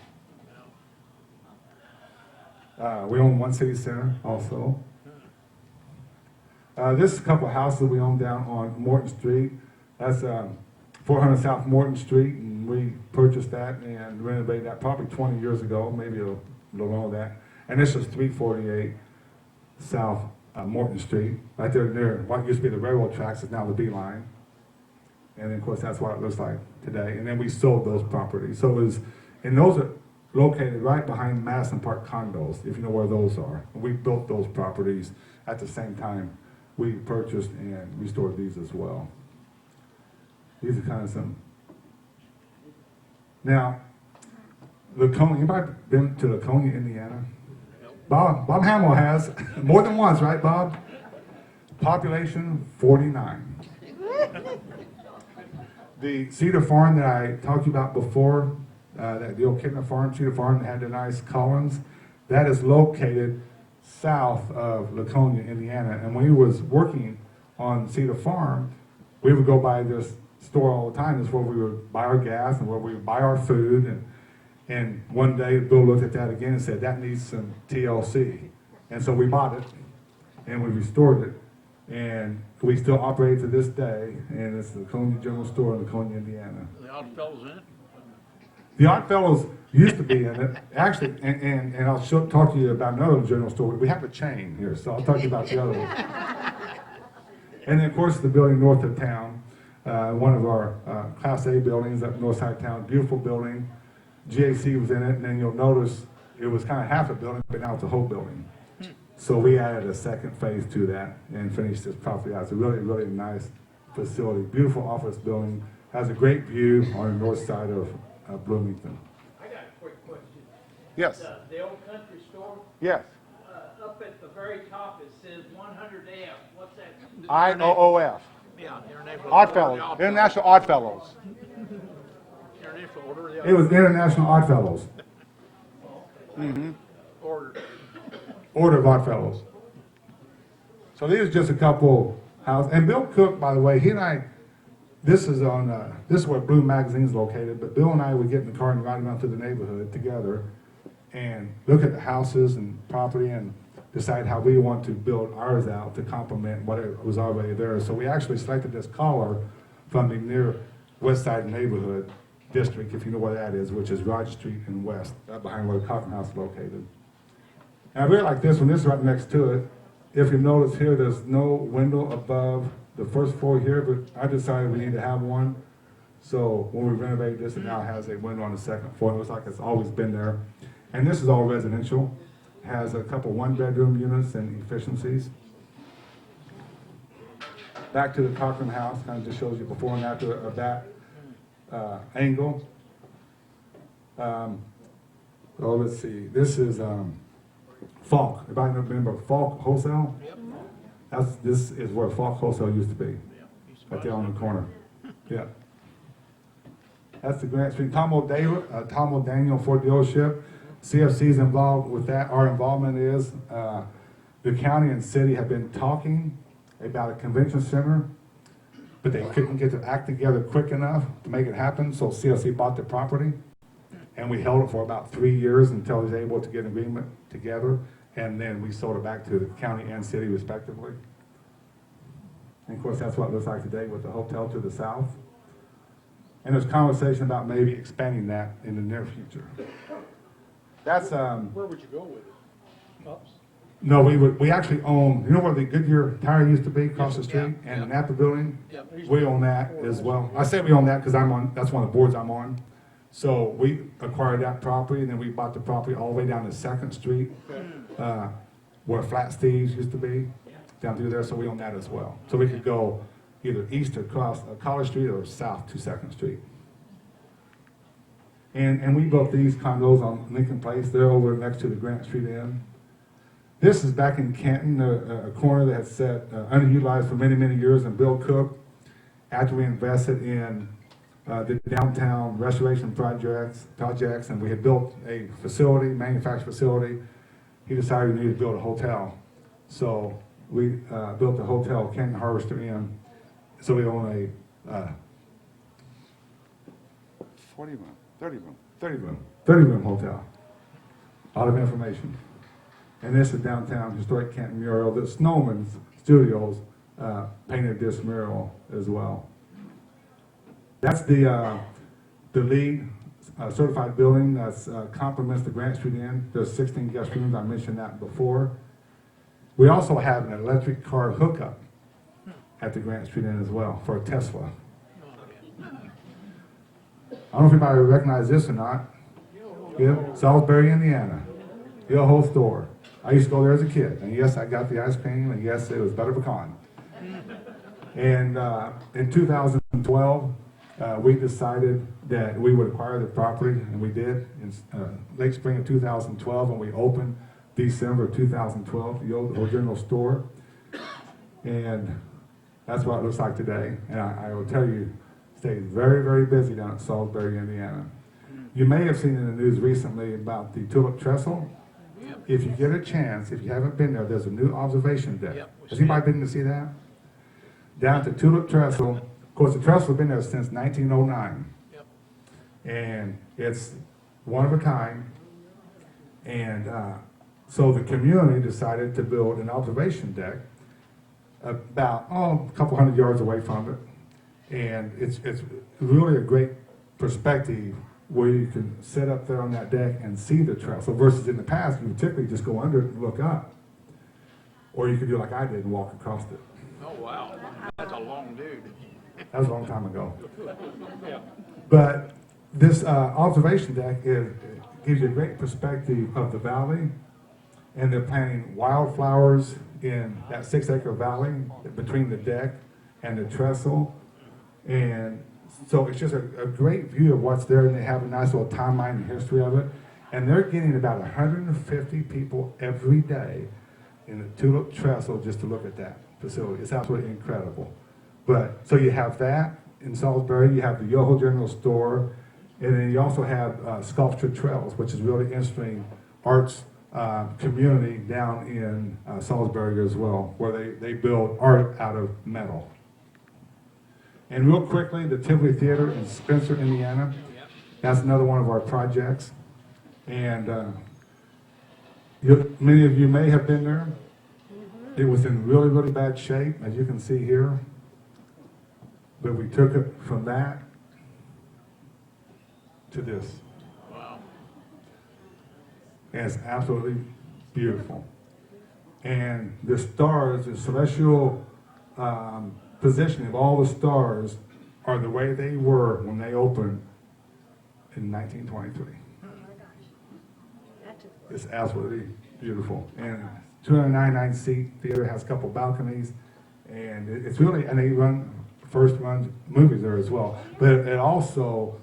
We own One City Center also. This is a couple of houses we own down on Morton Street. That's 400 South Morton Street, and we purchased that and renovated that probably 20 years ago, maybe a little longer than that. And this is 348 South Morton Street, right there near what used to be the railroad tracks is now the Beeline. And then, of course, that's what it looks like today. And then we sold those properties. So it was, and those are located right behind Madison Park condos, if you know where those are. We built those properties at the same time we purchased and restored these as well. These are kind of some. Now, Laconia, anybody been to Laconia, Indiana? Bob Hamill has, more than once, right, Bob? Population 49. The Cedar Farm that I talked to you about before, the old Kidner Farm, Cedar Farm that had the nice columns, that is located south of Laconia, Indiana. And when we was working on Cedar Farm, we would go by this store all the time. It's where we would buy our gas and where we would buy our food. And one day Bill looked at that again and said, that needs some TLC. And so we bought it and we restored it. And we still operate to this day, and it's the Laconia General Store in Laconia, Indiana. The Odd Fellows in it? The Odd Fellows used to be in it, actually, and I'll talk to you about another general store. We have a chain here, so I'll talk to you about the other one. And then, of course, the building north of town, one of our Class A buildings up north side of town, beautiful building. GAC was in it, and then you'll notice it was kind of half a building, but now it's a whole building. So we added a second phase to that and finished this property out. It's a really, really nice facility, beautiful office building, has a great view on the north side of Bloomington. I got a quick question. Yes. The old country store, Yes. up at the very top, it says 100F. What's that? IOOF. Yeah, International. Oddfellows, International Oddfellows. International Order of the It was International Oddfellows, Order. Order of Oddfellows. So these are just a couple houses. And Bill Cook, by the way, he and I, this is where Bloom Magazine is located, but Bill and I would get in the car and ride around through the neighborhood together and look at the houses and property and decide how we want to build ours out to complement what was already there. So we actually selected this color from the near West Side neighborhood district, if you know where that is, which is Rod Street and West, right behind where the Coffin House is located. And I really like this one. This is right next to it. If you notice here, there's no window above the first floor here, but I decided we need to have one. So when we renovated this, it now has a window on the second floor. It looks like it's always been there. And this is all residential. Has a couple one-bedroom units and efficiencies. Back to the Cochran House, kind of just shows you before and after of that angle. Let's see. This is Falk. Everybody remember Falk Wholesale? Yep. This is where Falk Wholesale used to be. Right there on the corner. Yeah. That's the Grant Street. Tom O'Daniel Ford dealership. CFC's involved with that. Our involvement is the county and city have been talking about a convention center, but they couldn't get to act together quick enough to make it happen, so CFC bought the property, and we held it for about 3 years until we was able to get an agreement together, and then we sold it back to the county and city respectively. And of course, that's what it looks like today with the hotel to the south. And there's conversation about maybe expanding that in the near future. That's Where would you go with it? Ups? no, we actually own, you know where the Goodyear tire used to be across the street and the Napa building? Yep. We own that as well. I say we own that because that's one of the boards I'm on. So we acquired that property and then we bought the property all the way down to 2nd Street, where Flat Steve's used to be, down through there, so we own that as well. So we could go either east across College Street or south to 2nd Street. And we built these condos on Lincoln Place. They're over next to the Grant Street Inn. This is back in Canton, a corner that had sat underutilized for many, many years. And Bill Cook, after we invested in the downtown restoration projects, and we had built a facility, manufacturing facility, he decided we needed to build a hotel. So we built the hotel, Canton Harvester Inn. So we own a 30 room hotel. A lot of information. And this is downtown historic Canton mural that Snowman's Studios painted this mural as well. That's the lead certified building that's complements the Grant Street Inn. There's 16 guest rooms. I mentioned that before. We also have an electric car hookup at the Grant Street Inn as well for a Tesla. I don't know if anybody recognizes this or not. Yep, Salisbury, Indiana. Yo-Ho store. I used to go there as a kid, and yes, I got the ice cream, and yes, it was better pecan. And in 2012, we decided that we would acquire the property, and we did in late spring of 2012, and we opened December of 2012, the old general store. And that's what it looks like today. And I will tell you, it stays very, very busy down at Salisbury, Indiana. You may have seen in the news recently about the tulip trestle. If you get a chance, if you haven't been there, there's a new observation deck. Yep, Has anybody been to see that? Down at the tulip trestle. Of course, the trestle has been there since 1909. Yep. And it's one of a kind. And so the community decided to build an observation deck about, a couple hundred yards away from it. And it's really a great perspective where you can sit up there on that deck and see the trestle, versus in the past, you would typically just go under it and look up. Or you could do like I did and walk across it. Oh, wow. That's a long dude. That was a long time ago. Yeah. But this observation deck gives you a great perspective of the valley, and they're planting wildflowers in that 6-acre valley between the deck and the trestle. And so it's just a great view of what's there, and they have a nice little timeline and history of it. And they're getting about 150 people every day in the tulip trestle just to look at that facility. It's absolutely incredible. But so you have that in Salisbury, you have the Yo-Ho General Store, and then you also have Sculpture Trails, which is really interesting arts community down in Salisbury as well, where they build art out of metal. And real quickly, the Tivoli Theater in Spencer, Indiana. That's another one of our projects. And many of you may have been there. It was in really, really bad shape, as you can see here. But we took it from that to this. Wow. And it's absolutely beautiful. And the stars, the celestial positioning of all the stars are the way they were when they opened in 1923. It's absolutely beautiful. And 299 seat theater, has a couple balconies, and it's really, and they run movies there as well. But it also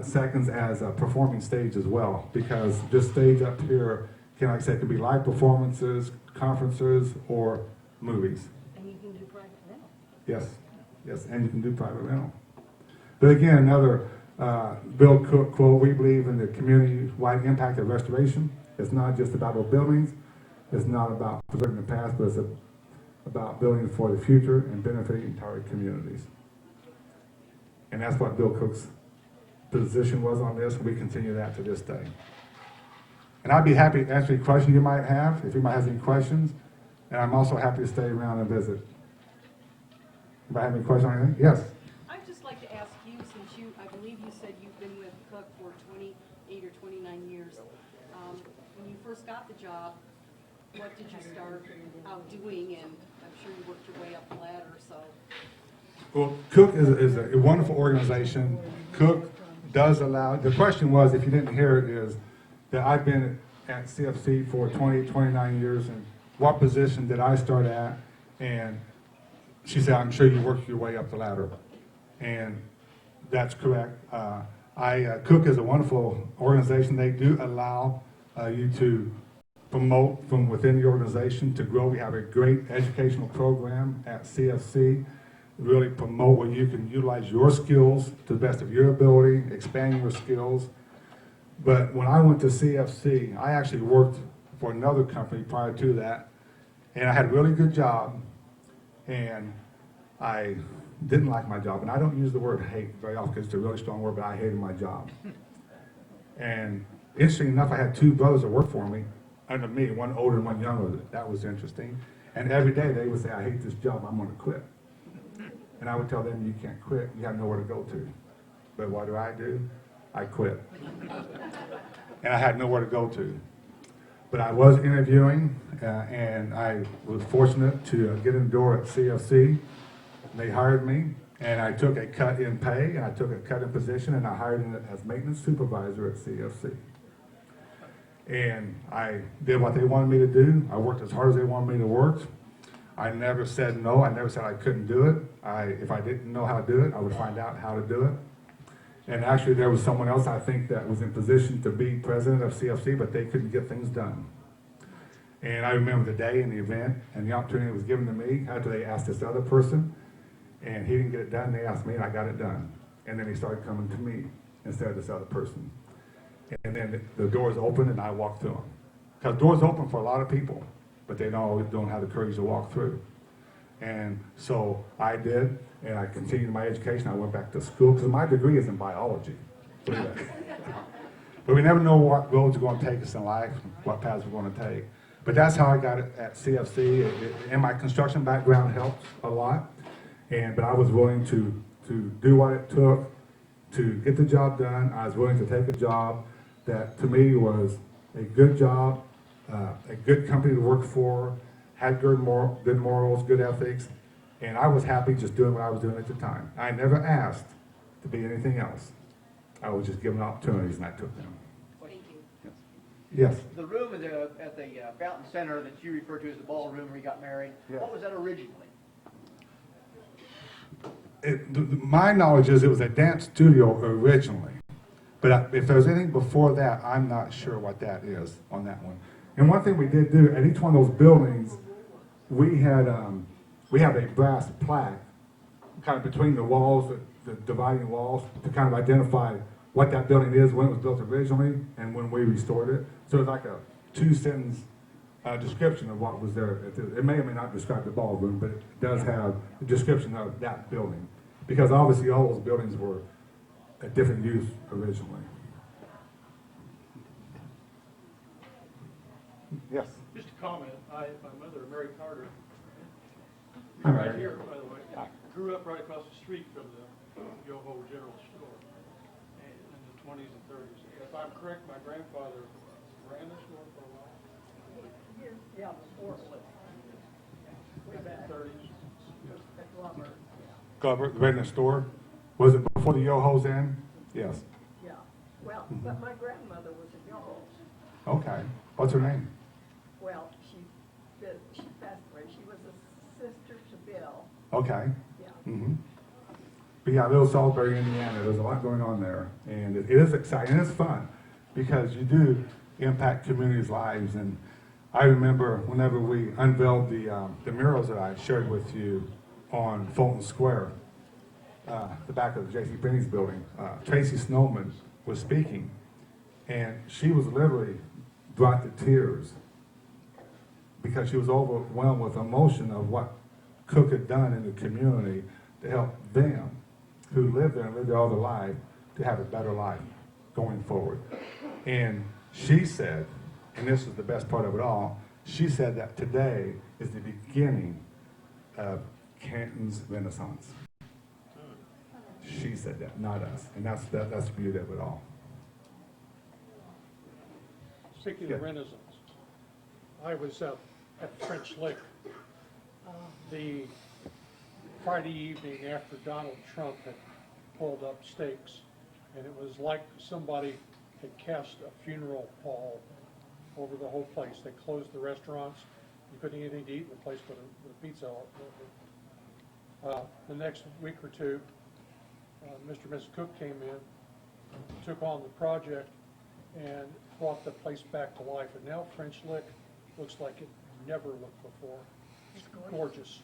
seconds as a performing stage as well, because this stage up here can, like I said, could be live performances, conferences, or movies. And you can do private rental. Yes, and you can do private rental. But again, another Bill Cook quote, we believe in the community-wide impact of restoration. It's not just about old buildings, it's not about preserving the past, but it's about building for the future and benefiting entire communities. And that's what Bill Cook's position was on this, and we continue that to this day. And I'd be happy to answer any questions you might have, if anybody has any questions, and I'm also happy to stay around and visit. Anybody have any questions on anything? Yes? I'd just like to ask you, since I believe you said you've been with Cook for 28 or 29 years. When you first got the job, what did you start out doing? And I'm sure you worked your way up the ladder, so. Well, Cook is a wonderful organization. Cook does allow, the question was, if you didn't hear it, is that I've been at CFC for 29 years, and what position did I start at? And she said, I'm sure you worked your way up the ladder. And that's correct. Cook is a wonderful organization. They do allow you to promote from within the organization to grow. We have a great educational program at CFC, really promote where you can utilize your skills to the best of your ability, expand your skills. But when I went to CFC, I actually worked for another company prior to that, and I had a really good job, and I didn't like my job. And I don't use the word hate very often because it's a really strong word, but I hated my job. And interesting enough, I had two brothers that worked for me under me, one older and one younger. That was interesting. And every day they would say, I hate this job, I'm going to quit. And I would tell them, you can't quit, you have nowhere to go to. But what do? I quit. And I had nowhere to go to. But I was interviewing, and I was fortunate to get in the door at CFC. They hired me, and I took a cut in pay, and I took a cut in position, and I hired in as maintenance supervisor at CFC. And I did what they wanted me to do. I worked as hard as they wanted me to work. I never said no. I never said I couldn't do it. If I didn't know how to do it, I would find out how to do it. And actually, there was someone else, I think, that was in position to be president of CFC, but they couldn't get things done. And I remember the day and the event and the opportunity was given to me after they asked this other person, and he didn't get it done. They asked me, and I got it done. And then he started coming to me instead of this other person. And then the doors opened, and I walked through them. Because doors open for a lot of people, but they don't have the courage to walk through. And so I did, and I continued my education. I went back to school, because my degree is in biology. But we never know what roads are going to take us in life, what paths we're going to take. But that's how I got it at CFC, and my construction background helped a lot. But I was willing to do what it took to get the job done. I was willing to take a job that to me was a good job, a good company to work for, had good morals, good ethics, and I was happy just doing what I was doing at the time. I never asked to be anything else. I was just given opportunities, and I took them. Thank you. Yes. The room at the Fountain Center that you refer to as the ballroom where you got married, Yeah. what was that originally? My knowledge is it was a dance studio originally, but if there's anything before that, I'm not sure what that is on that one. And one thing we did do at each one of those buildings, we have a brass plaque kind of between the walls, the dividing walls, to kind of identify what that building is, when it was built originally, and when we restored it. So it's like a two-sentence description of what was there. It may or may not describe the ballroom, but it does have a description of that building. Because obviously all those buildings were a different use originally. Yes. Just a comment, my mother, Mary Carter, Hi, right Mary. here, by the way, grew up right across the street from the Yoho General Store in the 20s and 30s. If I'm correct, my grandfather ran the store for a while. Yeah, before, way back, 30s. at Glover, Glover, the readiness store. Was it before the Yoho's in? Yes. yeah. Well, but my grandmother was a Yoho. Okay. What's her name? Well, she passed away. She was a sister to Bill. Okay. Yeah. Mm-hmm. But yeah, Little Salisbury, Indiana, there's a lot going on there. And it is exciting, it's fun, because you do impact communities' lives. And I remember whenever we unveiled the murals that I shared with you on Fulton Square, the back of the J.C. Penney's building, Tracy Snowman was speaking, and she was literally brought to tears because she was overwhelmed with emotion of what Cook had done in the community to help them who lived there and lived there all their life to have a better life going forward. And she said, and this is the best part of it all, she said that today is the beginning of Canton's Renaissance. She said that, not us. And that's the beauty of it all. Speaking Yeah. of Renaissance, I was at French Lick the Friday evening after Donald Trump had pulled up stakes, and it was like somebody had cast a funeral pall over the whole place. They closed the restaurants. You couldn't get anything to eat in the place but a pizza. The next week or two, Mr. and Mrs. Cook came in, took on the project, and brought the place back to life. And now French Lick looks like it never looked before. It's gorgeous.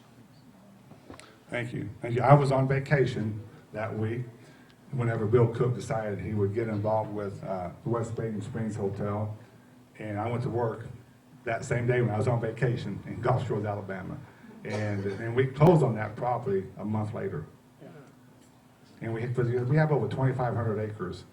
Thank you. Thank you. I was on vacation that week whenever Bill Cook decided he would get involved with the West Baden Springs Hotel. And I went to work that same day when I was on vacation in Gulf Shores, Alabama. And we closed on that property a month later. And we have over 2,500 acres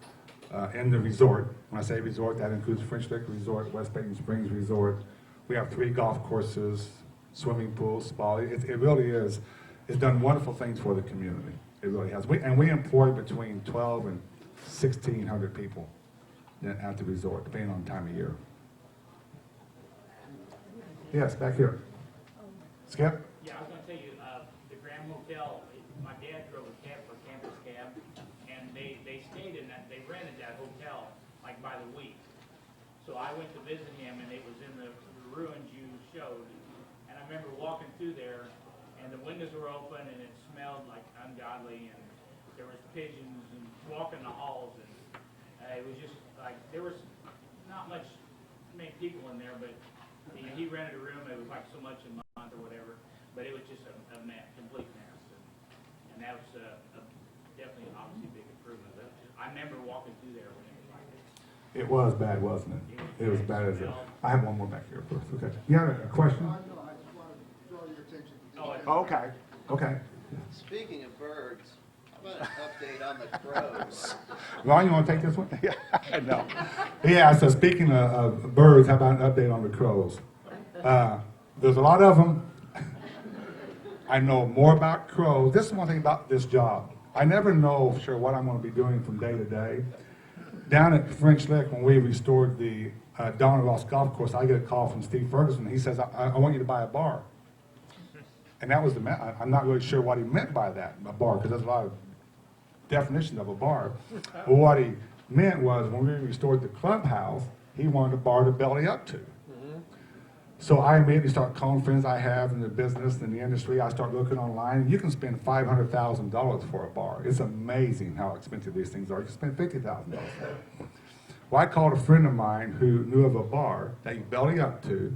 in the resort. When I say resort, that includes French Lick Resort, West Baden Springs Resort. We have 3 golf courses, swimming pools, spa. It really is. It's done wonderful things for the community. It really has. We employ between 12 and 1,600 people at the resort, depending on the time of year. Yes, back here. Skip? Yeah, I was gonna tell you, the Grand Motel, my dad drove a cab for Campus Cab, and they stayed in that, they rented that hotel like by the week. So I went to visit him, and it was in the ruins you showed. And I remember walking through there, and the windows were open, and it smelled like ungodly, and there was pigeons and walking the halls, and it was just like there was not many people in there, but he rented a room. It was like so much a month or whatever, but it was just a complete mess, and that was definitely obviously a big improvement. I remember walking through there when it was like this. It was bad, wasn't it? It was bad as it. I have one more back here first. Okay. You have a question? No, I just wanted to draw your attention to Oh, this. Okay. Okay. Speaking of birds, how about an update on the crows? Ron, you want to take this one? Yeah, I know. Yeah, so speaking of birds, how about an update on the crows? There's a lot of them. I know more about crows. This is one thing about this job. I never know for sure what I'm going to be doing from day to day. Down at French Lick, when we restored the Don Ross Golf Course, I get a call from Steve Ferguson. He says, I want you to buy a bar. And that was I'm not really sure what he meant by that, a bar, because there's a lot of definitions of a bar. But what he meant was when we restored the clubhouse, he wanted a bar to belly up to. So I immediately start calling friends I have in the business and the industry. I start looking online, and you can spend $500,000 for a bar. It's amazing how expensive these things are. You can spend $50,000 for it. Well, I called a friend of mine who knew of a bar that you belly up to,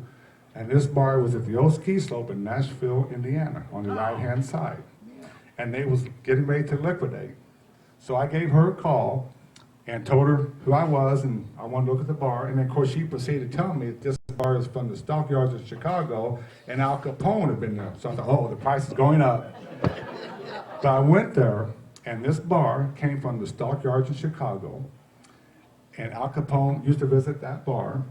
and this bar was at the old ski slope in Nashville, Indiana, on the right-hand side. And they was getting ready to liquidate. So I gave her a call and told her who I was, and I wanted to look at the bar. And then, of course, she proceeded to tell me that this bar is from the stockyards of Chicago, and Al Capone had been there. So I thought, oh, the price is going up. But I went there, and this bar came from the stockyards in Chicago, and Al Capone used to visit that bar.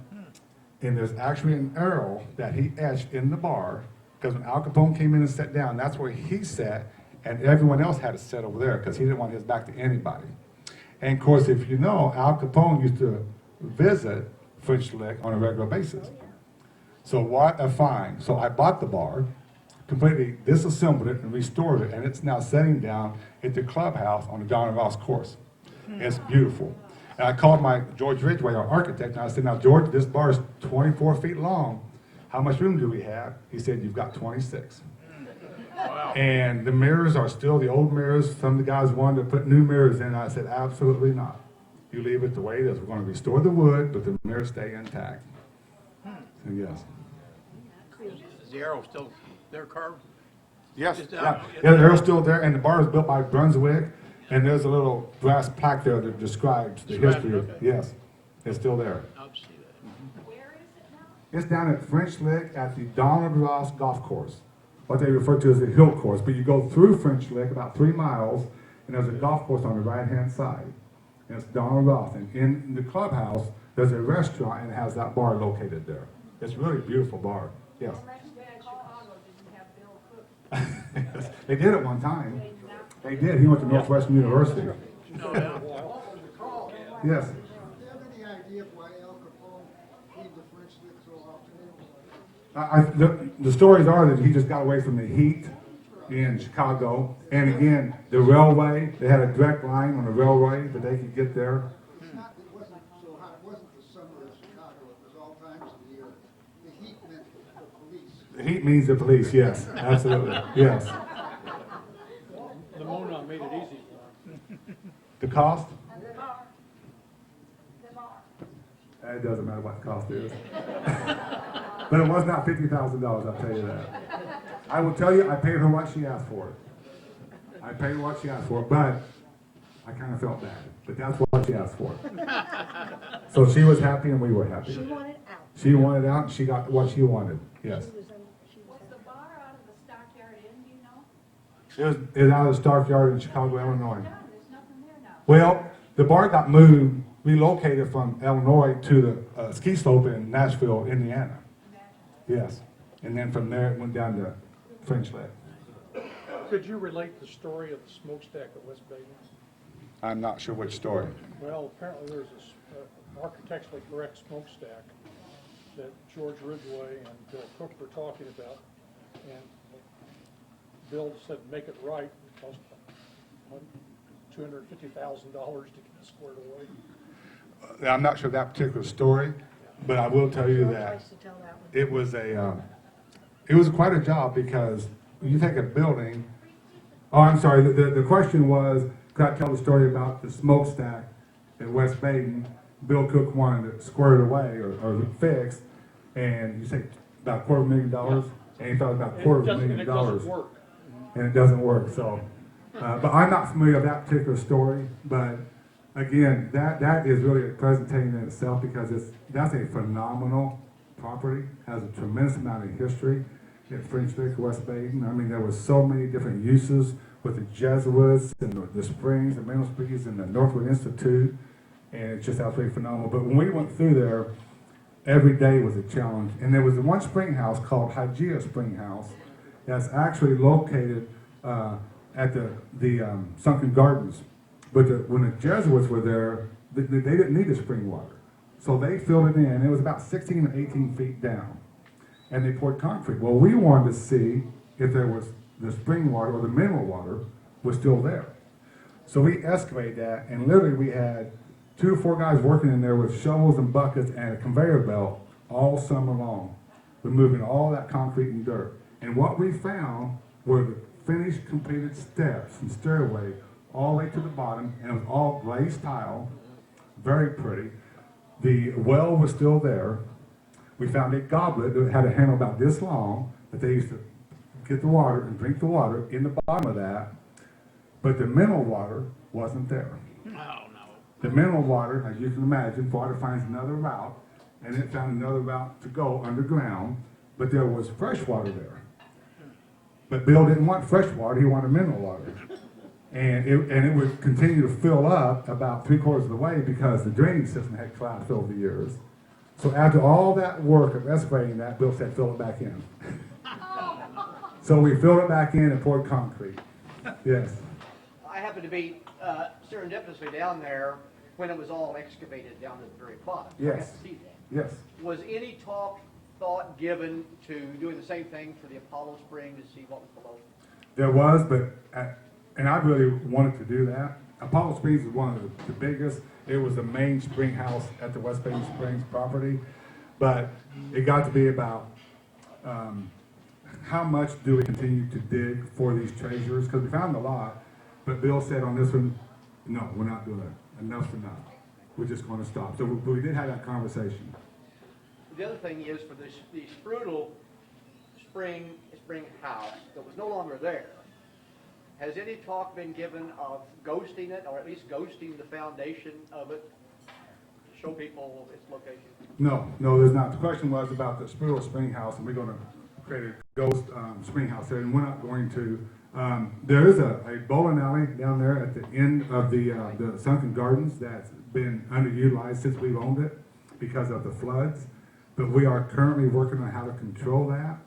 And there's actually an arrow that he etched in the bar, because when Al Capone came in and sat down, that's where he sat, and everyone else had to sit over there, because he didn't want his back to anybody. And of course, if you know, Al Capone used to visit French Lick on a regular basis. So what a find. So I bought the bar, completely disassembled it and restored it, and it's now sitting down at the clubhouse on the Don Ross course. It's beautiful. And I called my George Ridgway, our architect, and I said, now George, this bar is 24 feet long. How much room do we have? He said, you've got 26. Wow. And the mirrors are still the old mirrors. Some of the guys wanted to put new mirrors in. I said, absolutely not. You leave it the way it is. We're going to restore the wood, but the mirrors stay intact. So yes. Is the arrow still there carved? Yes. Just Yeah, the arrow's still there, and the bar is built by Brunswick, and there's a little brass plaque there that describes the history. Okay. Yes, it's still there. I'll see that. Where is it now? It's down at French Lick at the Donald Ross Golf Course, what they refer to as the hill course. But you go through French Lick about 3 miles, and there's a golf course on the right-hand side. And it's Donald Ross. And in the clubhouse, there's a restaurant, and it has that bar located there. It's a really beautiful bar. Yes. Chicago didn't have Bill Cook. They did at one time. They did. He went to Northwestern University. Oh, yeah. Yes. Do you have any idea why Al Capone came to French Lick so often? The stories are that he just got away from the heat in Chicago. And again, the railway, they had a direct line on the railway that they could get there. It wasn't so hot. It wasn't the summer of Chicago. It was all times of the year. The heat meant the police. The heat means the police, yes, absolutely, yes. The Mona made it easy for him. The cost? The bar. The bar. It doesn't matter what the cost is. But it was not $50,000, I'll tell you that. I will tell you, I paid her what she asked for. I paid her what she asked for, but I kind of felt bad. But that's what she asked for. So she was happy and we were happy. She wanted out. She wanted out and she got what she wanted, yes. Was the bar out of the Stockyard Inn, do you know? It was out of the stockyard in Chicago, Illinois. No, there's nothing there now. Well, the bar got moved, relocated from Illinois to the ski slope in Nashville, Indiana. Yes. And then from there it went down to French Lick. Could you relate the story of the smokestack at West Baden? I'm not sure which story. Well, apparently there's this architecturally correct smokestack that George Ridgway and Bill Cook were talking about. And Bill said, make it right. It cost $250,000 to get it squared away. I'm not sure of that particular story, but I will tell you that Likes to tell that one. it was quite a job because you take a building. Oh, I'm sorry. The question was, could I tell the story about the smokestack at West Baden? Bill Cook wanted it squared away or fixed, and you say about $250,000, and he thought about $250,000. It doesn't work. And it doesn't work. So, but I'm not familiar with that particular story. But again, that is really a presentation in itself because that's a phenomenal property. Has a tremendous amount of history at French Lick, West Baden. I mean, there was so many different uses with the Jesuits and the Springs, the Middle Springs, and the Northwood Institute, and it's just absolutely phenomenal. But when we went through there, every day was a challenge. And there was one spring house called Hygeia Spring House that's actually located at the Sunken Gardens. But when the Jesuits were there, they didn't need the spring water. So they filled it in. It was about 16 or 18 feet down. And they poured concrete. Well, we wanted to see if there was the spring water or the mineral water was still there. So we excavated that, and literally we had 2 or 4 guys working in there with shovels and buckets and a conveyor belt all summer long, removing all that concrete and dirt. And what we found were the finished, completed steps and stairway all the way to the bottom, and it was all glazed tile, very pretty. The well was still there. We found a goblet that had a handle about this long that they used to get the water and drink the water in the bottom of that, but the mineral water wasn't there. The mineral water, as you can imagine, water finds another route, and it found another route to go underground, but there was fresh water there. But Bill didn't want fresh water, he wanted mineral water. And it would continue to fill up about 3/4 of the way because the drainage system had collapsed over the years. So after all that work of excavating that, Bill said, fill it back in. So we filled it back in and poured concrete. Yes. I happened to be serendipitously down there when it was all excavated down to the very bottom. I got Yes. to see that. Yes. Was any thought given to doing the same thing for the Apollo Spring to see what was below? There was, but, and I really wanted to do that. Apollo Springs is one of the biggest. It was the main spring house at the West Baden Springs property. But it got to be about how much do we continue to dig for these treasures? Because we found a lot, but Bill said on this one, no, we're not doing it. Enough's enough. We're just going to stop. So we did have that conversation. The other thing is for the Sprudel spring house that was no longer there, has any talk been given of ghosting it, or at least ghosting the foundation of it, to show people its location? No, there's not. The question was about the Sprudel Spring House, and we're going to create a ghost spring house there, and we're not going to. There is a bowling alley down there at the end of the Sunken Gardens that's been underutilized since we've owned it because of the floods. But we are currently working on how to control that.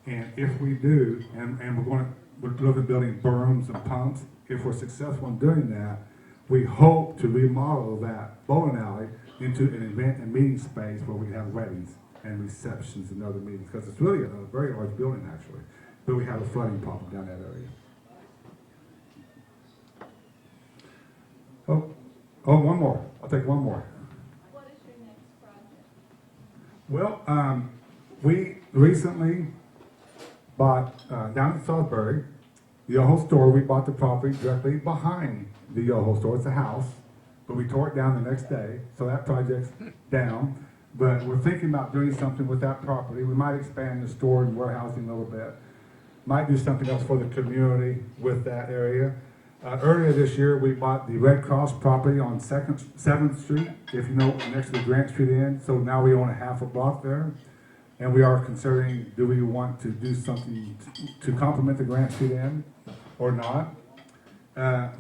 And if we do, and we're looking at building berms and pumps, if we're successful in doing that, we hope to remodel that bowling alley into an event and meeting space where we have weddings and receptions and other meetings, because it's really a very large building actually. But we have a flooding problem down that area. Oh, one more. I'll take one more. What is your next project? Well, we recently bought down in Salisbury, the Yoho store. We bought the property directly behind the Yoho store. It's a house, but we tore it down the next day, so that project's down. But we're thinking about doing something with that property. We might expand the store and warehousing a little bit. Might do something else for the community with that area. Earlier this year, we bought the Red Cross property on 7th Street, if you know, next to the Grant Street Inn. So now we own a half a block there. And we are considering, do we want to do something to complement the Grant Street Inn or not?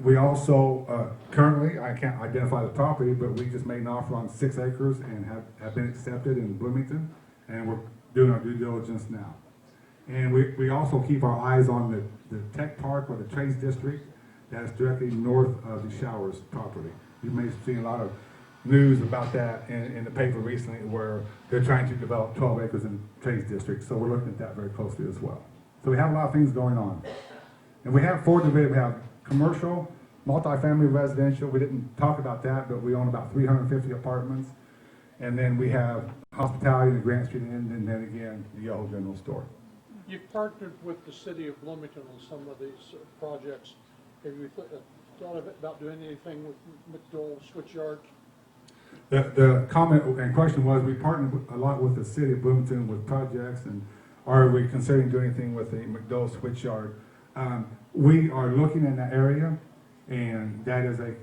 We also, currently, I can't identify the property, but we just made an offer on 6 acres and have been accepted in Bloomington. And we're doing our due diligence now. And we also keep our eyes on the tech park or the trades district that's directly north of the Showers property. You may have seen a lot of news about that in the paper recently where they're trying to develop 12 acres in trades district. So we're looking at that very closely as well. So we have a lot of things going on. And we have 4 divisions. We have commercial, multifamily, residential. We didn't talk about that, but we own about 350 apartments. And then we have hospitality in the Grant Street Inn, and then again, the Yoho General Store. You've partnered with the city of Bloomington on some of these projects. Have you thought about doing anything with McDowell Switchyard? The comment and question was, we partnered a lot with the city of Bloomington with projects, and are we considering doing anything with the McDowell Switchyard? We are looking in that area, and that is a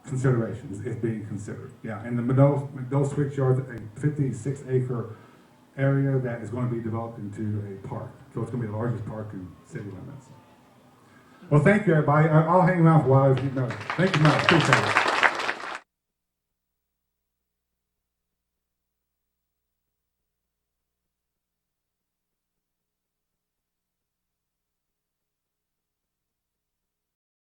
consideration, it's being considered. Yeah, and the McDowell Switchyard is a 56-acre area that is going to be developed into a park. So it's going to be the largest park in city limits. Well, thank you, everybody. I'll hang around for a while. Thank you much. Appreciate it.